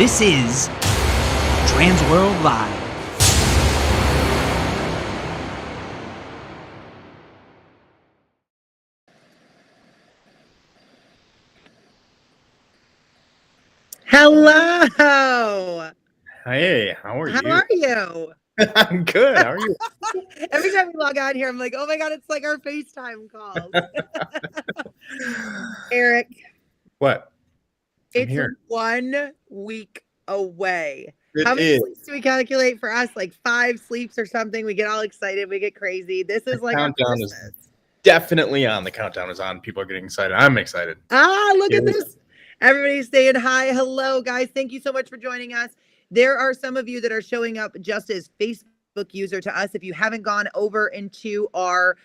This is TransWorld Live. Hello. Hey, how are you? How are you? I'm good. How are you? Every time we log on here, I'm like, oh my God, it's like our FaceTime calls. Eric. What? It's here. 1 week away. How many sleeps do we calculate for us? Like 5 sleeps or something. We get all excited. We get crazy. This is like countdown is definitely on. The countdown is on. People are getting excited. I'm excited. Look at this. Everybody's saying hi. Hello, guys. Thank you so much for joining us. There are some of you that are showing up just as Facebook user to us. If you haven't gone over into our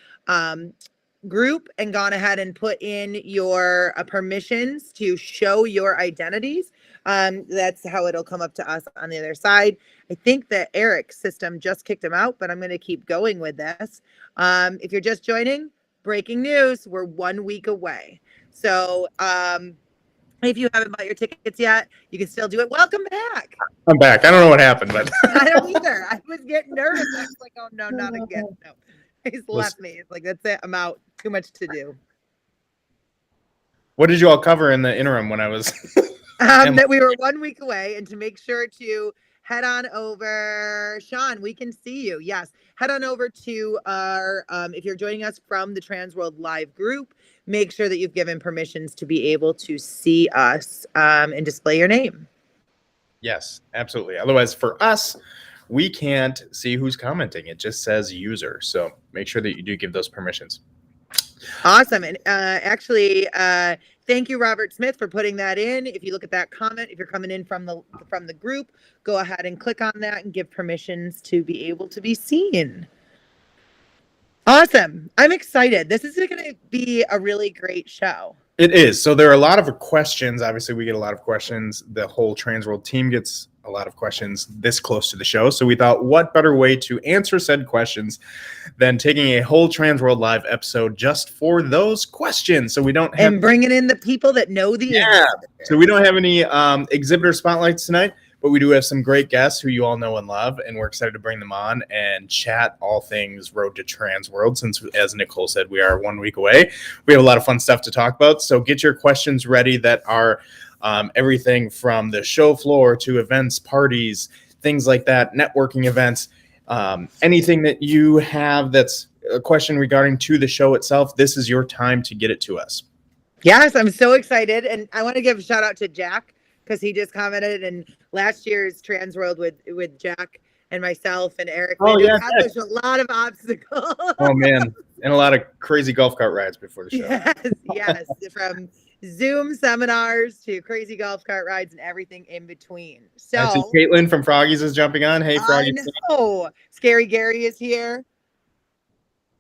group and gone ahead and put in your permissions to show your identities, that's how it'll come up to us on the other side. I think that Eric's system just kicked him out, but I'm going to keep going with this. If you're just joining, breaking news, we're 1 week away. So if you haven't bought your tickets yet, you can still do it. Welcome back. I'm back. I don't know what happened, but I don't either. I was getting nervous. I was like, oh no, not again. No. He's left me. It's like, that's it. I'm out. Too much to do. What did you all cover in the interim when I was that we were 1 week away, and to make sure to head on over, Sean, we can see you. Yes. Head on over to our, if you're joining us from the TransWorld Live group, make sure that you've given permissions to be able to see us and display your name. Yes, absolutely. Otherwise, for us, we can't see who's commenting. It just says user. So make sure that you do give those permissions. Awesome. And actually, thank you, Robert Smith, for putting that in. If you look at that comment, if you're coming in from the group, go ahead and click on that and give permissions to be able to be seen. Awesome. I'm excited. This is going to be a really great show. It is. So there are a lot of questions. Obviously, we get a lot of questions. The whole TransWorld team gets a lot of questions this close to the show. So we thought, what better way to answer said questions than taking a whole TransWorld Live episode just for those questions? So we don't have... And bringing in the people that know the answer. So we don't have any exhibitor spotlights tonight, but we do have some great guests who you all know and love, and we're excited to bring them on and chat all things Road to TransWorld, since, as Nicole said, we are 1 week away. We have a lot of fun stuff to talk about, so get your questions ready that are everything from the show floor to events, parties, things like that, networking events, anything that you have that's a question regarding to the show itself. This is your time to get it to us. Yes, I'm so excited, and I want to give a shout out to Jack, because he just commented in last year's TransWorld with Jack and myself and Eric. Oh, yeah. There's a lot of obstacles. Oh, man. And a lot of crazy golf cart rides before the show. Yes. From Zoom seminars to crazy golf cart rides and everything in between. So I see Caitlin from Froggies is jumping on. Hey, Froggy. Oh, Scary Gary is here.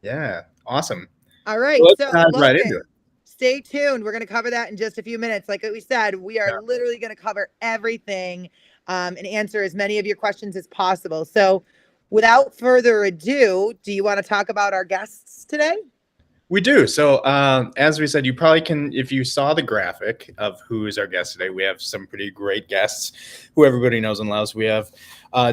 Yeah. Awesome. All right. So let's dive right into it. Stay tuned. We're going to cover that in just a few minutes. Like we said, we are literally going to cover everything and answer as many of your questions as possible. So without further ado, do you want to talk about our guests today? We do. So as we said, you probably can, if you saw the graphic of who is our guest today, we have some pretty great guests who everybody knows and loves. We have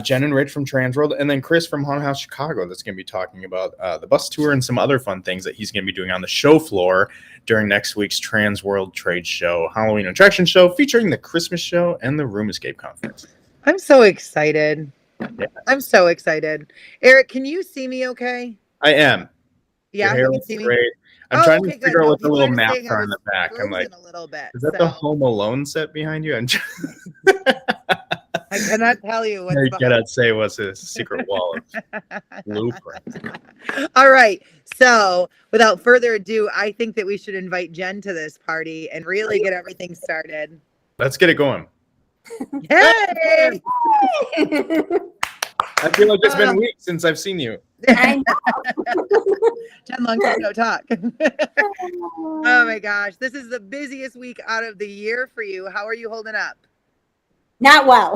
Jen and Rich from TransWorld, and then Kris from Haunted House Chicago that's going to be talking about the bus tour and some other fun things that he's going to be doing on the show floor during next week's TransWorld Trade Show, Halloween Attraction Show, featuring the Christmas show and the Room Escape Conference. I'm so excited. Yeah. I'm so excited. Eric, can you see me okay? I am. Yeah, you can see me. Great. I'm trying to figure out what the little map are in the back. I'm like, a little bit. Is that the Home Alone set behind you? I cannot tell you what's I cannot say what's a secret wall of blueprint. All right. So without further ado, I think that we should invite Jen to this party and really get everything started. Let's get it going. Hey! I feel like it's been weeks since I've seen you. I know. Jen, long time no talk. Oh my gosh. This is the busiest week out of the year for you. How are you holding up? Not well.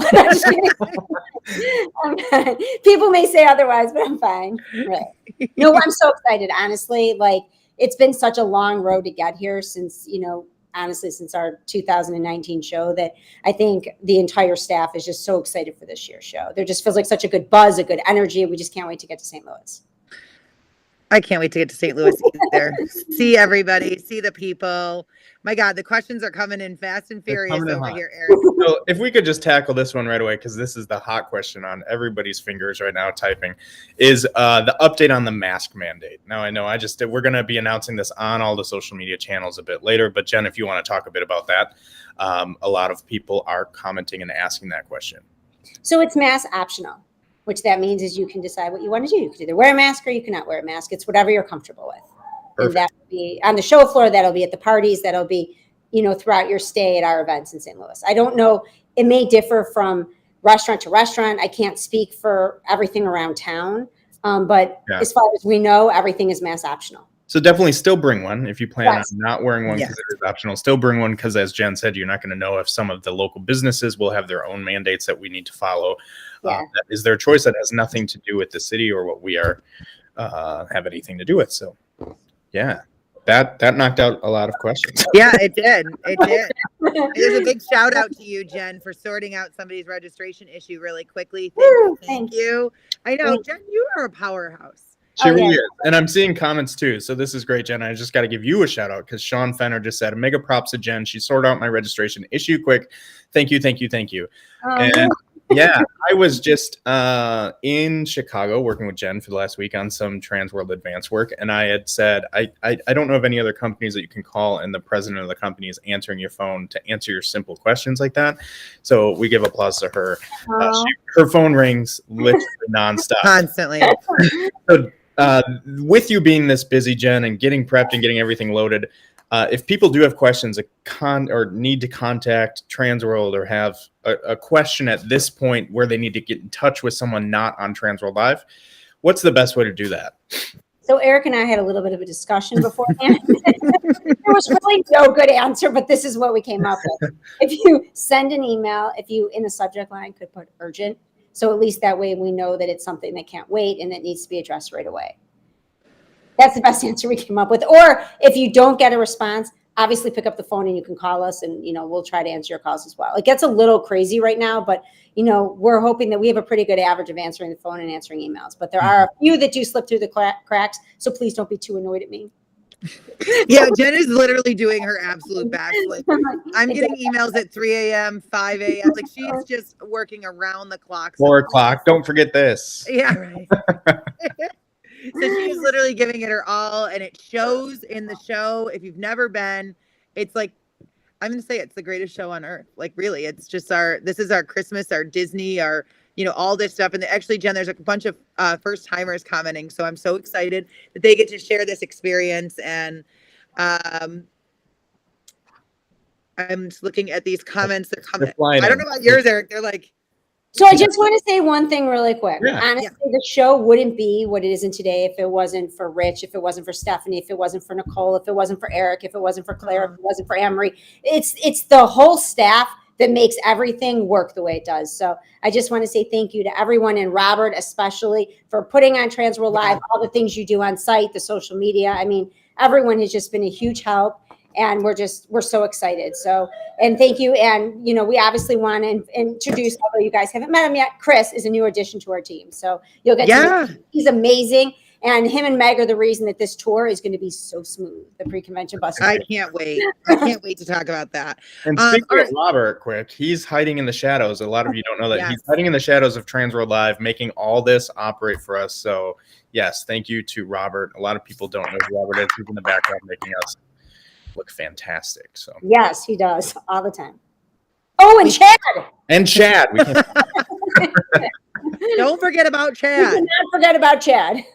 People may say otherwise, but I'm fine. Right. No, I'm so excited, honestly. Like, it's been such a long road to get here since, honestly, since our 2019 show, that I think the entire staff is just so excited for this year's show. There just feels like such a good buzz, a good energy. We just can't wait to get to St. Louis. I can't wait to get to St. Louis either. See everybody, see the people. My God, the questions are coming in fast and furious coming in over hot. here, Eric. So if we could just tackle this one right away, because this is the hot question on everybody's fingers right now typing, is the update on the mask mandate. Now, I know we're going to be announcing this on all the social media channels a bit later, but Jen, if you want to talk a bit about that, a lot of people are commenting and asking that question. So it's mask optional, which that means is you can decide what you want to do. You can either wear a mask or you cannot wear a mask. It's whatever you're comfortable with. Perfect. And that will be on the show floor. That'll be at the parties. That'll be, throughout your stay at our events in St. Louis. I don't know. It may differ from restaurant to restaurant. I can't speak for everything around town. But as far as we know, everything is mask optional. So definitely still bring one if you plan Yes. on not wearing one because it is optional. Still bring one because, as Jen said, you're not going to know if some of the local businesses will have their own mandates that we need to follow. Yeah. That is their choice. That has nothing to do with the city or what we are have anything to do with. So, yeah, that knocked out a lot of questions. Yeah, it did. It did. There's a big shout out to you, Jen, for sorting out somebody's registration issue really quickly. Thank you. I know, Jen, you are a powerhouse. She really is. And I'm seeing comments too. So this is great, Jen. I just got to give you a shout out because Sean Fenner just said, mega props to Jen. She sorted out my registration issue quick. Thank you. And yeah, I was just in Chicago working with Jen for the last week on some TransWorld advanced work. And I had said, I don't know of any other companies that you can call and the president of the company is answering your phone to answer your simple questions like that. So we give applause to her. Her phone rings literally nonstop. Constantly. So, with you being this busy, Jen, and getting prepped and getting everything loaded, if people do have questions or need to contact TransWorld or have a question at this point where they need to get in touch with someone not on TransWorld Live, what's the best way to do that? So Eric and I had a little bit of a discussion beforehand. There was really no good answer, but this is what we came up with. If you send an email, if you in the subject line could put urgent, so at least that way we know that it's something that can't wait and it needs to be addressed right away. That's the best answer we came up with. Or if you don't get a response, obviously pick up the phone and you can call us and, we'll try to answer your calls as well. It gets a little crazy right now, but, we're hoping that we have a pretty good average of answering the phone and answering emails. But there are a few that do slip through the cracks. So please don't be too annoyed at me. Yeah, Jen is literally doing her absolute best. Like, I'm getting emails at 3 a.m., 5 a.m. Like she's just working around the clock. 4 o'clock. Don't forget this. Yeah, right. So she's literally giving it her all, and it shows in the show. If you've never been, it's like, I'm going to say it's the greatest show on earth. Like, really, it's just this is our Christmas, our Disney, our, all this stuff. And actually, Jen, there's a bunch of first timers commenting. So I'm so excited that they get to share this experience. And I'm just looking at these comments. They're coming. I don't know about yours, Eric. They're like. So I just want to say one thing really quick. Yeah. Honestly, the show wouldn't be what it isn't today if it wasn't for Rich, if it wasn't for Stephanie, if it wasn't for Nicole, if it wasn't for Eric, if it wasn't for Claire, if it wasn't for Anne-Marie. It's the whole staff that makes everything work the way it does. So I just want to say thank you to everyone, and Robert especially, for putting on TransWorld Live, all the things you do on site, the social media. I mean, everyone has just been a huge help. And we're so excited. So, and thank you. And, we obviously want to introduce, although you guys haven't met him yet, Kris is a new addition to our team. So you'll get to meet him. He's amazing. And him and Meg are the reason that this tour is going to be so smooth, the pre-convention bus. I can't wait. I can't wait to talk about that. And speaking of Robert, quick, he's hiding in the shadows. A lot of you don't know that. Yes. He's hiding in the shadows of TransWorld Live, making all this operate for us. So, yes, thank you to Robert. A lot of people don't know who Robert is. He's in the background making us look fantastic. So yes, he does all the time. Oh, and Chad. We can't. Don't forget about Chad. Do not forget about Chad.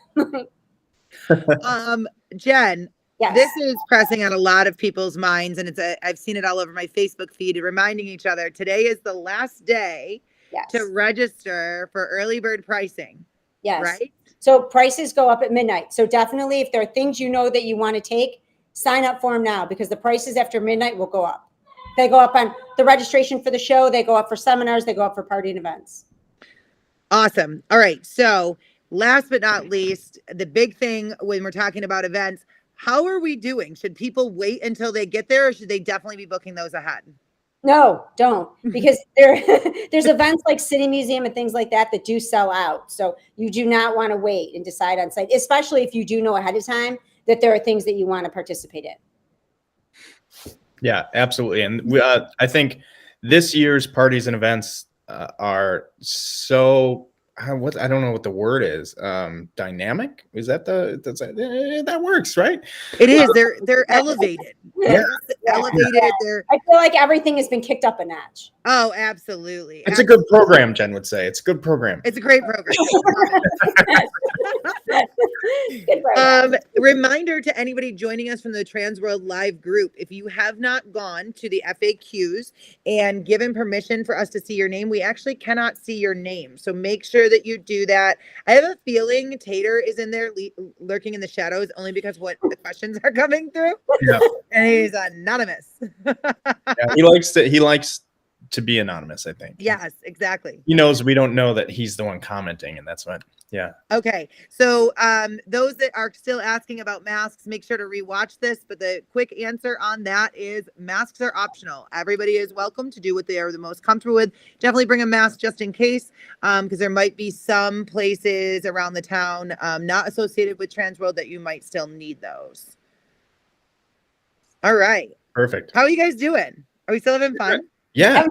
Jen, yes. This is pressing on a lot of people's minds, and I've seen it all over my Facebook feed, reminding each other today is the last day to register for early bird pricing. Yes. Right. So prices go up at midnight. So definitely, if there are things that you want to take, sign up for them now, because the prices after midnight will go up. They go up on the registration for the show. They go up for seminars. They go up for party and events. Awesome. All right. So last but not least, the big thing when we're talking about events, How are we doing? Should people wait until they get there, or should they definitely be booking those ahead? No, don't, because there's events like City Museum and things like that that do sell out. So you do not want to wait and decide on site, especially if you do know ahead of time that there are things that you want to participate in. Yeah, absolutely. And I think this year's parties and events are so I don't know what the word is. Dynamic? Is that that works, right? It is. They're elevated. Yeah. Elevated. They're. I feel like everything has been kicked up a notch. Oh, absolutely. It's a good program, Jen would say. It's a good program. It's a great program. Good program. Reminder to anybody joining us from the TransWorld live group, if you have not gone to the FAQs and given permission for us to see your name, we actually cannot see your name. So make sure that you do that. I have a feeling Tater is in there lurking in the shadows only because what the questions are coming through. Yeah. And he's anonymous. Yeah, he likes to be anonymous, I think. Yes, exactly. He knows we don't know that he's the one commenting, and that's what. Yeah. Okay. So those that are still asking about masks, make sure to rewatch this. But the quick answer on that is masks are optional. Everybody is welcome to do what they are the most comfortable with. Definitely bring a mask just in case, because there might be some places around the town not associated with TransWorld that you might still need those. All right. Perfect. How are you guys doing? Are we still having fun? Yeah.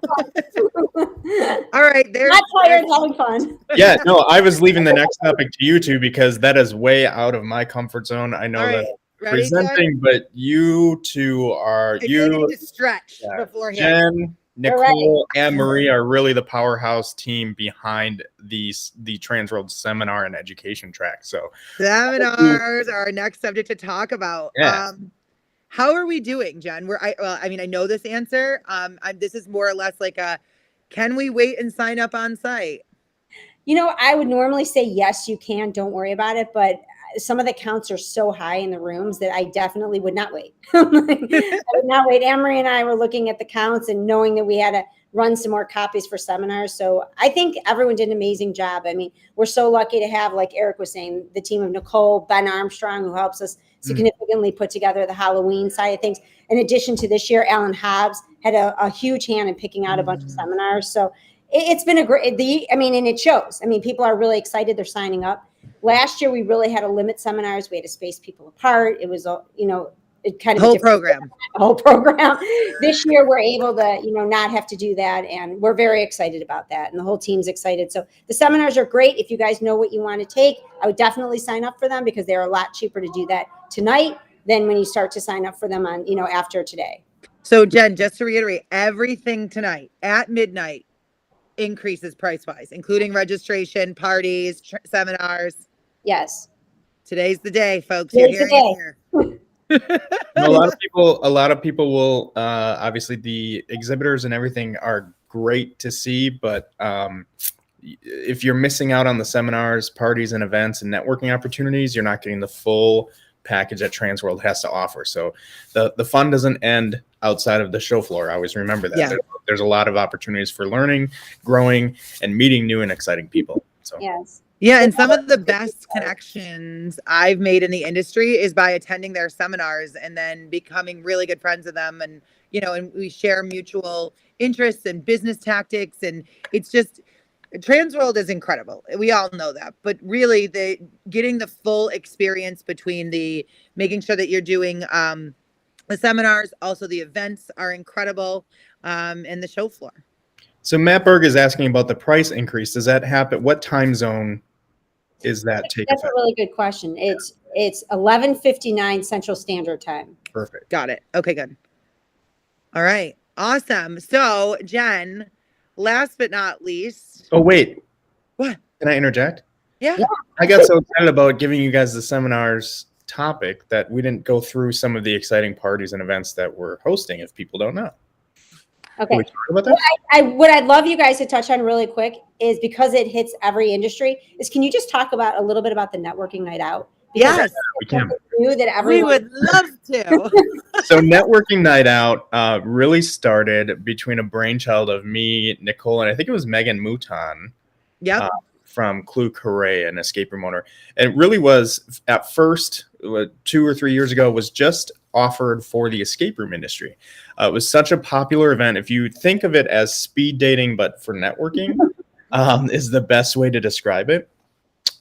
All right. Not tired, having fun. Yeah. No, I was leaving the next topic to you two because that is way out of my comfort zone. I know All right. that Ready, presenting, Jen? but you two are I feel like I need to stretch beforehand. Jen, Nicole, and Marie are really the powerhouse team behind the TransWorld seminar and education track. So seminars are our next subject to talk about. Yeah. How are we doing, Jen? I know this answer. This is more or less like can we wait and sign up on site? You know, I would normally say yes, you can. Don't worry about it. But some of the counts are so high in the rooms that I definitely would not wait. I would not wait. Emery and I were looking at the counts and knowing that we had to run some more copies for seminars. So I think everyone did an amazing job. I mean, we're so lucky to have, like Eric was saying, the team of Nicole, Ben Armstrong, who helps us significantly put together the Halloween side of things. In addition to this year, Alan Hobbs had a huge hand in picking out a bunch of seminars. So it's been and it shows. I mean, people are really excited. They're signing up. Last year, we really had to limit seminars. We had to space people apart. It was, it kind of whole program. This year, we're able to, not have to do that. And we're very excited about that. And the whole team's excited. So the seminars are great. If you guys know what you want to take, I would definitely sign up for them because they're a lot cheaper to do that tonight than when you start to sign up for them on, after today. So Jen, just to reiterate, everything tonight at midnight increases price-wise, including registration, parties, seminars. Yes. Today's the day, folks. Today's You're hearing it here. A lot of people will obviously the exhibitors and everything are great to see, but if you're missing out on the seminars, parties, and events and networking opportunities, you're not getting the full package that TransWorld has to offer. So the fun doesn't end outside of the show floor. I always remember that. Yeah. There's a lot of opportunities for learning, growing, and meeting new and exciting people. So Yes. Yeah, and some of the best connections I've made in the industry is by attending their seminars and then becoming really good friends with them. And, and we share mutual interests and business tactics. And it's just, TransWorld is incredible. We all know that. But really, getting the full experience between making sure that you're doing the seminars, also the events are incredible, and the show floor. So Matt Berg is asking about the price increase. Does that happen? What time zone is that take That's effect? a really good question. It's 11:59 Central Standard Time. Perfect. Got it. Okay, good. All right. Awesome. So, Jen, last but not least. Oh, wait. What? Can I interject? Yeah. I got so excited about giving you guys the seminars topic that we didn't go through some of the exciting parties and events that we're hosting if people don't know. Okay. Can we talk about that? What I'd love you guys to touch on really quick is, because it hits every industry, is can you just talk about a little bit about the networking night out? Because Yes. We can. that everyone We would love to. So networking night out really started between a brainchild of me, Nicole, and I think it was Megan Mouton. Yep. from Clue Carre, an escape room owner. And it really was, at first, 2 or 3 years ago, was just offered for the escape room industry. It was such a popular event. If you think of it as speed dating, but for networking, is the best way to describe it.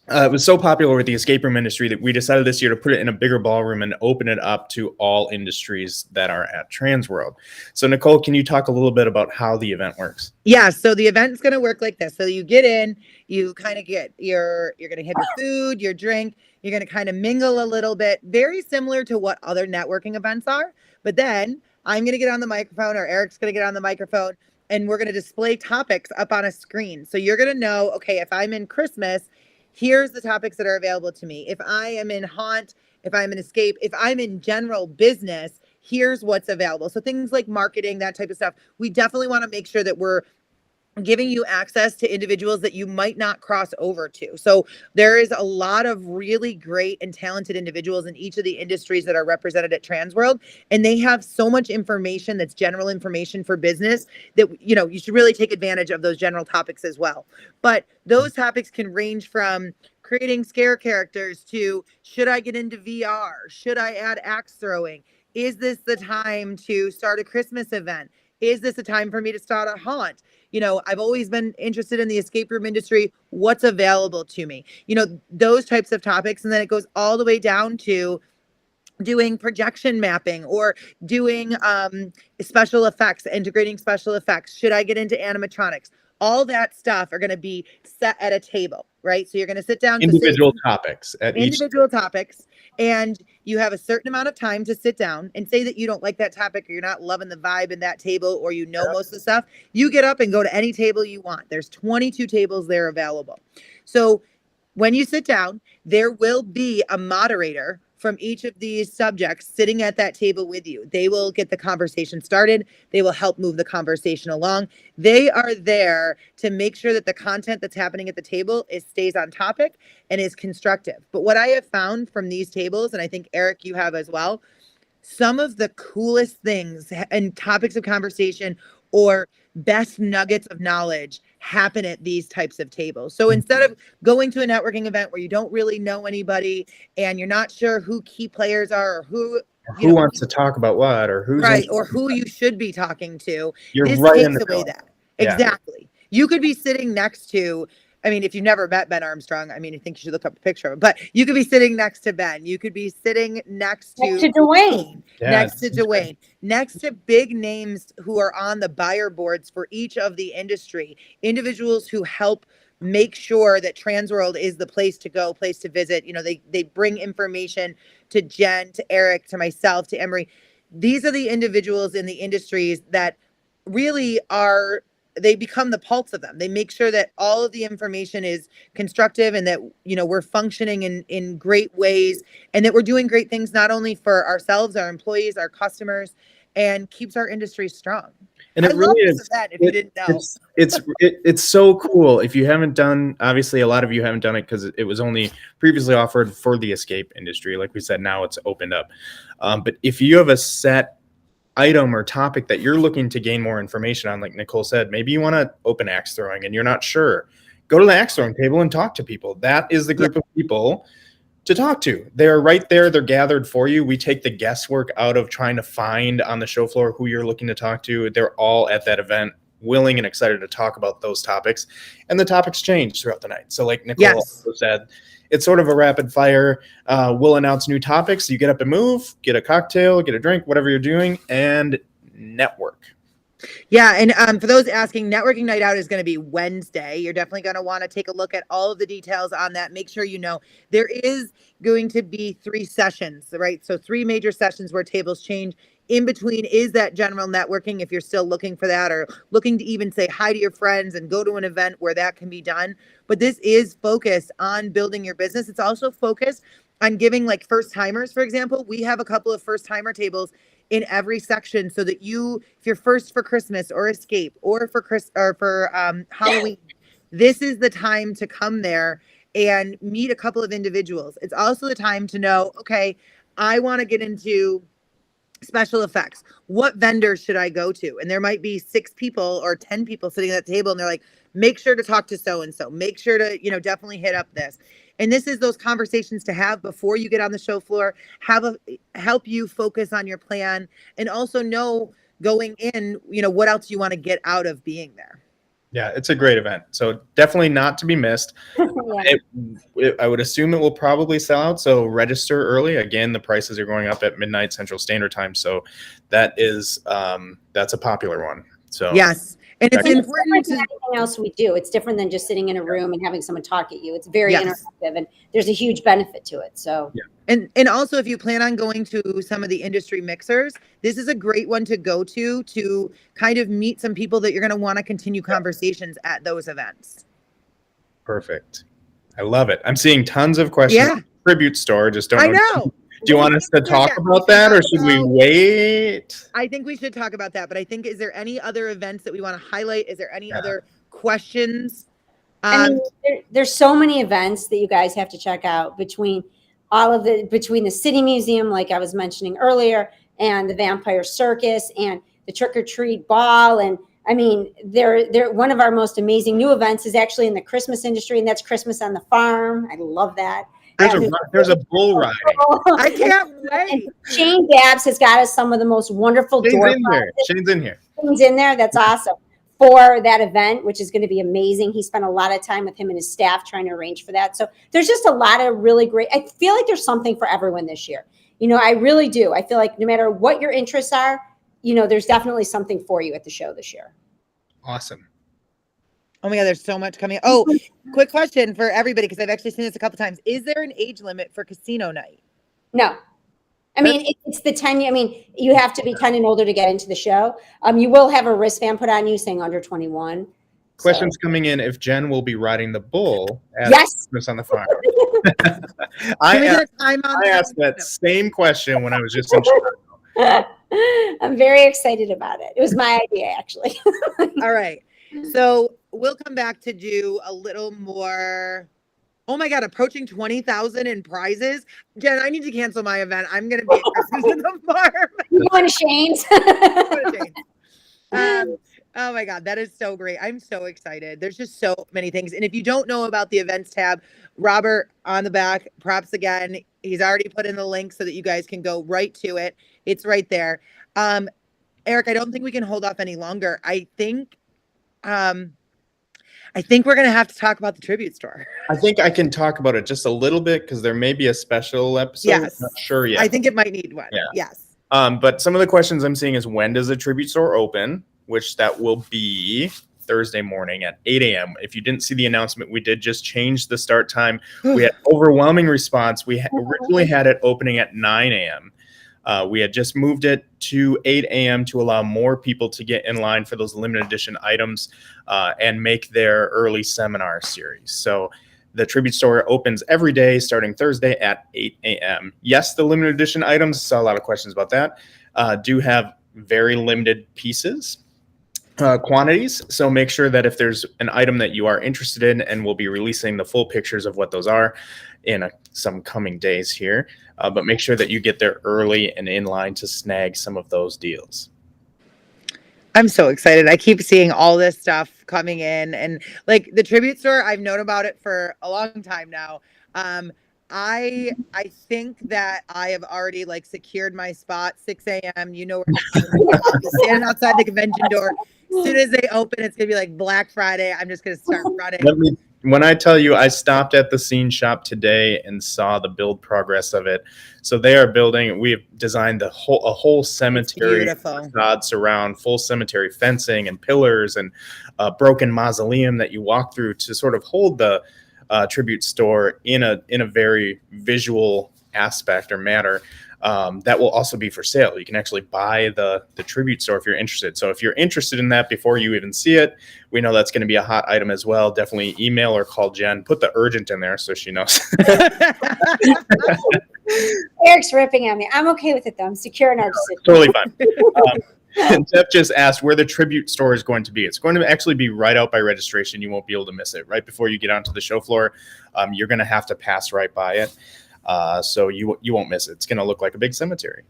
It was so popular with the escape room industry that we decided this year to put it in a bigger ballroom and open it up to all industries that are at TransWorld. So Nicole, can you talk a little bit about how the event works? Yeah, so the event's going to work like this. So you get in, you kind of get you're going to have your food, your drink, you're going to kind of mingle a little bit, very similar to what other networking events are. But then I'm going to get on the microphone, or Eric's going to get on the microphone, and we're going to display topics up on a screen. So you're going to know, okay, if I'm in Christmas, here's the topics that are available to me. If I am in haunt, if I'm in escape, if I'm in general business, here's what's available. So things like marketing, that type of stuff. We definitely want to make sure that we're giving you access to individuals that you might not cross over to. So there is a lot of really great and talented individuals in each of the industries that are represented at TransWorld, and they have so much information that's general information for business that, you know, you should really take advantage of those general topics as well. But those topics can range from creating scare characters to, should I get into VR? Should I add axe throwing? Is this the time to start a Christmas event? Is this a time for me to start a haunt? You know, I've always been interested in the escape room industry. What's available to me? You know, those types of topics. And then it goes all the way down to doing projection mapping or doing special effects, integrating special effects. Should I get into animatronics? All that stuff are going to be set at a table, right? So you're going to sit down Individual topics at individual topics, and you have a certain amount of time to sit down and say that you don't like that topic, or you're not loving the vibe in that table, or you know most of the stuff. You get up and go to any table you want. There's 22 tables there available. So when you sit down, there will be a moderator from each of these subjects sitting at that table with you. They will get the conversation started. They will help move the conversation along. They are there to make sure that the content that's happening at the table stays on topic and is constructive. But what I have found from these tables, and I think Eric, you have as well, some of the coolest things and topics of conversation or best nuggets of knowledge happen at these types of tables. So instead of going to a networking event where you don't really know anybody and you're not sure who key players are, or who wants to talk about what, or who's right, or who you should be talking to, You're this right takes in the away middle. that. Yeah. Exactly. You could be sitting next to, I mean, if you've never met Ben Armstrong, I mean, I think you should look up a picture of him, but you could be sitting next to Ben. You could be sitting next to Dwayne. next to Dwayne, next to big names who are on the buyer boards for each of the industry, individuals who help make sure that TransWorld is the place to go, place to visit. You know, they bring information to Jen, to Eric, to myself, to Emery. These are the individuals in the industries that really are, they become the pulse of them. They make sure that all of the information is constructive and that, you know, we're functioning in great ways and that we're doing great things, not only for ourselves, our employees, our customers, and keeps our industry strong. And it really love is. this event, if you didn't know. It's so cool. If you haven't done, obviously a lot of you haven't done it because it was only previously offered for the escape industry. Like we said, now it's opened up. But if you have a set item or topic that you're looking to gain more information on, like Nicole said, maybe you want to open axe throwing and you're not sure, go to the axe throwing table and talk to people. That is the group of people to talk to. They're right there. They're gathered for you. We take the guesswork out of trying to find on the show floor who you're looking to talk to. They're all at that event, willing and excited to talk about those topics. And the topics change throughout the night. So like Nicole also said, it's sort of a rapid fire. We'll announce new topics. You get up and move, get a cocktail, get a drink, whatever you're doing, and network. Yeah, and for those asking, Networking Night Out is going to be Wednesday. You're definitely going to want to take a look at all of the details on that. Make sure you know there is going to be 3 sessions, right? So 3 major sessions where tables change. In between is that general networking if you're still looking for that, or looking to even say hi to your friends and go to an event where that can be done. But this is focused on building your business. It's also focused on giving, like, first timers, for example. We have a couple of first timer tables in every section so that you, if you're first for Christmas or escape or for Halloween, this is the time to come there and meet a couple of individuals. It's also the time to know, okay, I want to get into special effects. What vendors should I go to? And there might be 6 people or 10 people sitting at that table and they're like, make sure to talk to so-and-so, make sure to, definitely hit up this. And this is those conversations to have before you get on the show floor, help you focus on your plan, and also know going in, what else you want to get out of being there. Yeah, it's a great event. So definitely not to be missed. I would assume it will probably sell out. So register early. Again, the prices are going up at midnight Central Standard Time. So that is that's a popular one. So yes. And it's different important than anything else we do. It's different than just sitting in a room and having someone talk at you. It's very interactive, and there's a huge benefit to it. So And also, if you plan on going to some of the industry mixers, this is a great one to go to kind of meet some people that you're going to want to continue conversations at those events. Perfect. I love it. I'm seeing tons of questions. Yeah. Tribute store. Just don't know. I know. Do you want us to talk about that, or should we wait? I think we should talk about that. But I think, is there any other events that we want to highlight? Is there any other questions? I mean, there's so many events that you guys have to check out between the City Museum, like I was mentioning earlier, and the Vampire Circus and the Trick or Treat Ball. And I mean, they're one of our most amazing new events is actually in the Christmas industry, and that's Christmas on the Farm. I love that. There's a bull riding. I can't wait. Shane Dabbs has got us some of the most wonderful Shane's in here. Shane's in there. That's awesome. For that event, which is going to be amazing. He spent a lot of time with him and his staff trying to arrange for that. So there's just a lot of really great, I feel like there's something for everyone this year. I really do. I feel like no matter what your interests are, there's definitely something for you at the show this year. Awesome. Oh my God, there's so much coming. Oh, quick question for everybody, because I've actually seen this a couple times. Is there an age limit for casino night? No. I mean, it's the 10. I mean, you have to be 10 and older to get into the show. You will have a wristband put on you saying under 21. Questions coming in if Jen will be riding the bull at Christmas on the Farm. I asked that same question when I was just in Chicago. I'm very excited about it. It was my idea, actually. All right. So we'll come back to do a little more. Oh my God, approaching 20,000 in prizes. Jen, I need to cancel my event. I'm going to be at Christmas in the Farm. You going to Shane's? Oh my God, that is so great. I'm so excited. There's just so many things. And if you don't know about the events tab, Robert on the back, props again. He's already put in the link so that you guys can go right to it. It's right there. Eric, I don't think we can hold off any longer. I think we're going to have to talk about the tribute store. I think I can talk about it just a little bit because there may be a special episode. Yes. I'm not sure yet. I think it might need one. Yeah. Yes. But some of the questions I'm seeing is, when does the tribute store open? Which that will be Thursday morning at 8 a.m. If you didn't see the announcement, we did just change the start time. We had overwhelming response. We originally had it opening at 9 a.m. We had just moved it to 8 a.m. to allow more people to get in line for those limited edition items and make their early seminar series. So the tribute store opens every day starting Thursday at 8 a.m. Yes, the limited edition items, saw a lot of questions about that, do have very limited pieces. Quantities. So make sure that if there's an item that you are interested in, and we'll be releasing the full pictures of what those are in some coming days here, but make sure that you get there early and in line to snag some of those deals. I'm so excited. I keep seeing all this stuff coming in, and like the tribute store, I've known about it for a long time now. I think that I have already secured my spot. 6 a.m. You know, I'll be standing outside the convention door. As soon as they open, it's gonna be like Black Friday. I'm just gonna start running. When I tell you, I stopped at the scene shop today and saw the build progress of it. So they are building. We have designed a whole cemetery facade surround, full cemetery fencing and pillars, and a broken mausoleum that you walk through to sort of hold the tribute store in a very visual aspect or manner. That will also be for sale. You can actually buy the tribute store if you're interested. So if you're interested in that before you even see it, we know that's going to be a hot item as well. Definitely email or call Jen. Put the urgent in there so she knows. Eric's ripping at me. I'm okay with it though. I'm secure in our decision. Totally fine. And Jeff just asked where the tribute store is going to be. It's going to actually be right out by registration. You won't be able to miss it. Right before you get onto the show floor, you're going to have to pass right by it. So you won't miss it. It's going to look like a big cemetery.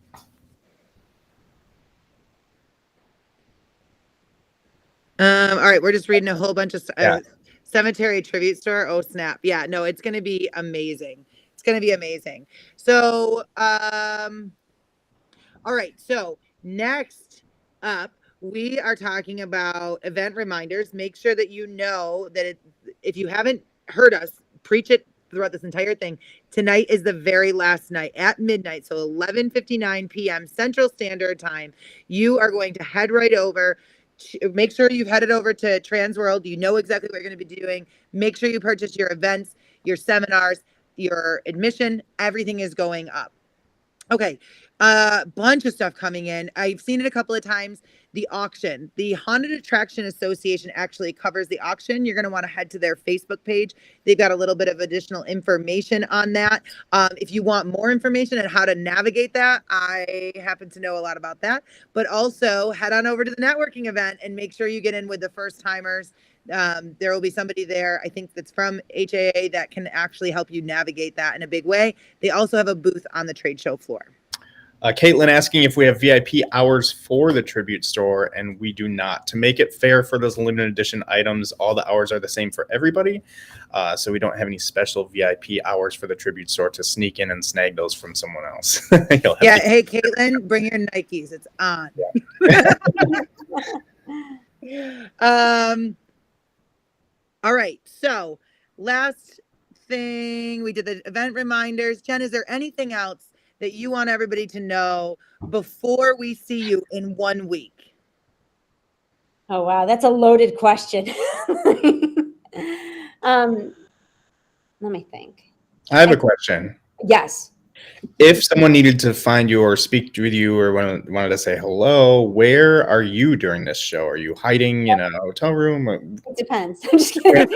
All right, we're just reading a whole bunch of Yeah. cemetery tribute store. Oh snap! Yeah, no, it's gonna be amazing. It's gonna be amazing. So, all right. So next up, we are talking about event reminders. Make sure that you know that if you haven't heard us preach it throughout this entire thing, tonight is the very last night at midnight. So 11:59 p.m. Central Standard Time. You are going to head right over. Make sure you've headed over to TransWorld. You know exactly what you're going to be doing. Make sure you purchase your events, your seminars, your admission. Everything is going up. Okay. Bunch of stuff coming in. I've seen it a couple of times. The auction, the Haunted Attraction Association actually covers the auction. You're going to want to head to their Facebook page. They've got a little bit of additional information on that. If you want more information on how to navigate that, I happen to know a lot about that. But also head on over to the networking event and make sure you get in with the first timers. There will be somebody there, I think that's from HAA, that can actually help you navigate that in a big way. They also have a booth on the trade show floor. Caitlin asking if we have VIP hours for the tribute store, and we do not. To make it fair for those limited edition items, all the hours are the same for everybody. So we don't have any special VIP hours for the tribute store to sneak in and snag those from someone else. Yeah, hey, Caitlin, bring your Nikes. It's on. Yeah. All right. So last thing, we did the event reminders. Jen, is there anything else that you want everybody to know before we see you in 1 week? Oh, wow. That's a loaded question. Let me think. I have a question. Yes. If someone needed to find you or speak with you or wanted to say hello, where are you during this show? Are you hiding in a hotel room? It depends. I'm just kidding.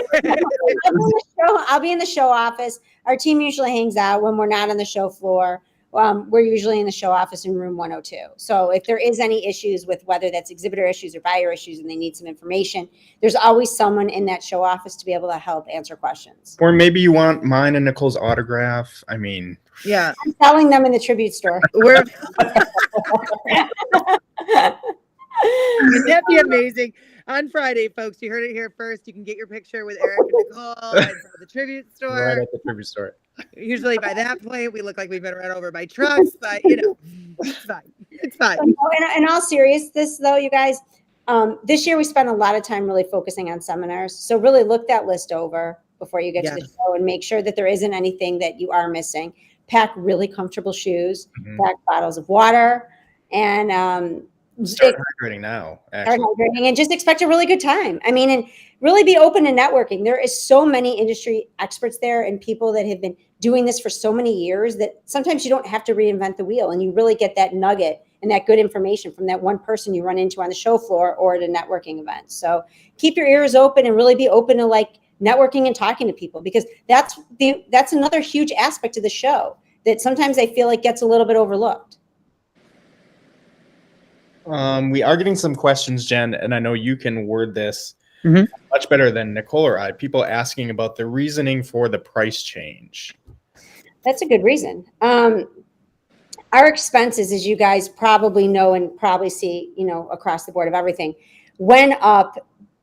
I'll be in the show office. Our team usually hangs out when we're not on the show floor. We're usually in the show office in room 102. So if there is any issues with whether that's exhibitor issues or buyer issues and they need some information, there's always someone in that show office to be able to help answer questions. Or maybe you want mine and Nicole's autograph. I mean, yeah, I'm selling them in the tribute store. Wouldn't that be amazing? On Friday, folks, you heard it here first. You can get your picture with Eric and Nicole at the tribute store. right at the tribute store. Usually by that point, we look like we've been run over by trucks, but it's fine. It's fine. In all seriousness, though, you guys, this year we spent a lot of time really focusing on seminars. So really look that list over before you get to the show and make sure that there isn't anything that you are missing. Pack really comfortable shoes, pack bottles of water, and start hydrating now. Start hydrating and just expect a really good time. I mean, and really be open to networking. There is so many industry experts there and people that have been doing this for so many years that sometimes you don't have to reinvent the wheel, and you really get that nugget and that good information from that one person you run into on the show floor or at a networking event. So keep your ears open and really be open to like networking and talking to people, because that's another huge aspect of the show that sometimes I feel like gets a little bit overlooked. We are getting some questions, Jen, and I know you can word this much better than Nicole or I. People asking about the reasoning for the price change. That's a good reason. Our expenses, as you guys probably know and probably see, across the board of everything, went up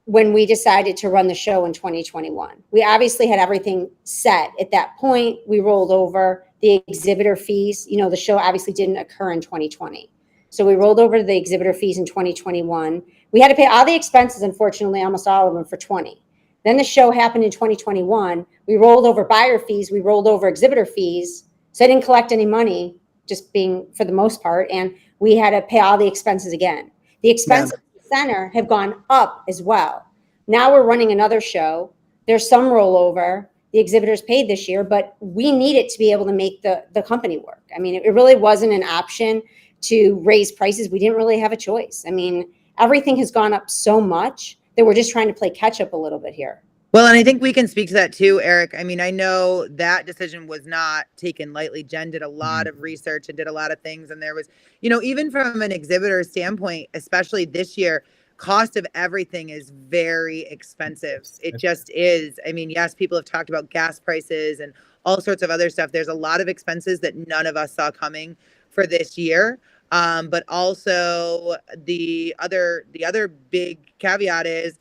when we decided to run the show in 2021. We obviously had everything set at that point. We rolled over the exhibitor fees. The show obviously didn't occur in 2020. So we rolled over the exhibitor fees in 2021. We had to pay all the expenses, unfortunately, almost all of them for 20. Then the show happened in 2021. We rolled over buyer fees. We rolled over exhibitor fees. So I didn't collect any money, just being for the most part. And we had to pay all the expenses again. The expenses at the center have gone up as well. Now we're running another show. There's some rollover. The exhibitors paid this year, but we need it to be able to make the company work. I mean, it really wasn't an option to raise prices. We didn't really have a choice. I mean, everything has gone up so much that we're just trying to play catch up a little bit here. Well, and I think we can speak to that too, Eric. I mean, I know that decision was not taken lightly. Jen did a lot of research and did a lot of things. And there was, even from an exhibitor standpoint, especially this year, cost of everything is very expensive. It just is. I mean, yes, people have talked about gas prices and all sorts of other stuff. There's a lot of expenses that none of us saw coming for this year. But also the other big caveat is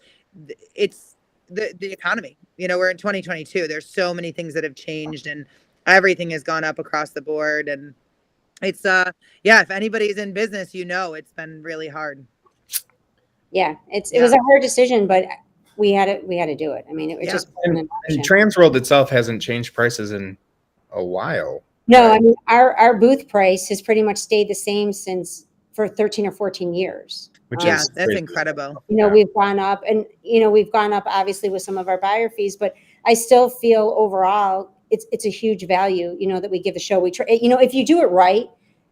it's the economy. You know, we're in 2022. There's so many things that have changed, and everything has gone up across the board. And it's yeah, if anybody's in business, you know, it's been really hard. Yeah, it was a hard decision, but we had to do it. I mean, it just and TransWorld itself hasn't changed prices in a while. No, right? I mean, our booth price has pretty much stayed the same for 13 or 14 years. Which is that's crazy. Incredible. You know, we've gone up, and you know, we've gone up obviously with some of our buyer fees, but I still feel overall it's a huge value, you know, that we give the show. You know, if you do it right,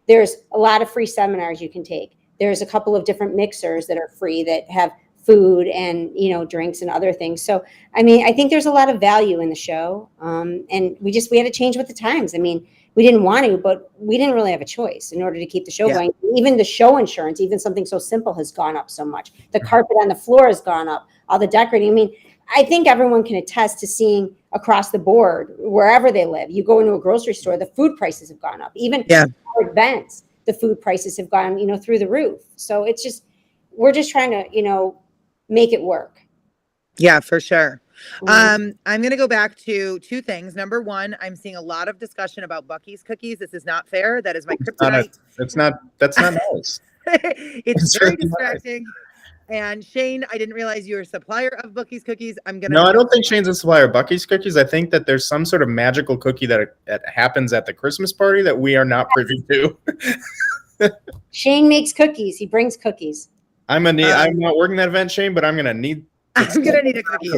there's a lot of free seminars you can take. There's a couple of different mixers that are free that have food and, you know, drinks and other things. So, I mean, I think there's a lot of value in the show. And we had to change with the times. I mean, we didn't want to, but we didn't really have a choice in order to keep the show going. Even the show insurance, even something so simple, has gone up so much. The carpet on the floor has gone up, all the decorating. I mean, I think everyone can attest to seeing across the board, wherever they live. You go into a grocery store, the food prices have gone up. Even our events, the food prices have gone, you know, through the roof. So it's just, we're just trying to, you know, make it work. Yeah, for sure. I'm going to go back to two things. Number one, I'm seeing a lot of discussion about Buc-ee's cookies. This is not fair. That is my kryptonite. That's not nice. It's very distracting. And Shane, I didn't realize you were a supplier of Buc-ee's cookies. No, I don't think Shane's a supplier of Buc-ee's cookies. I think that there's some sort of magical cookie that happens at the Christmas party that we are not privy to. Shane makes cookies. He brings cookies. I'm not working that event, Shane, but I'm gonna need a cookie.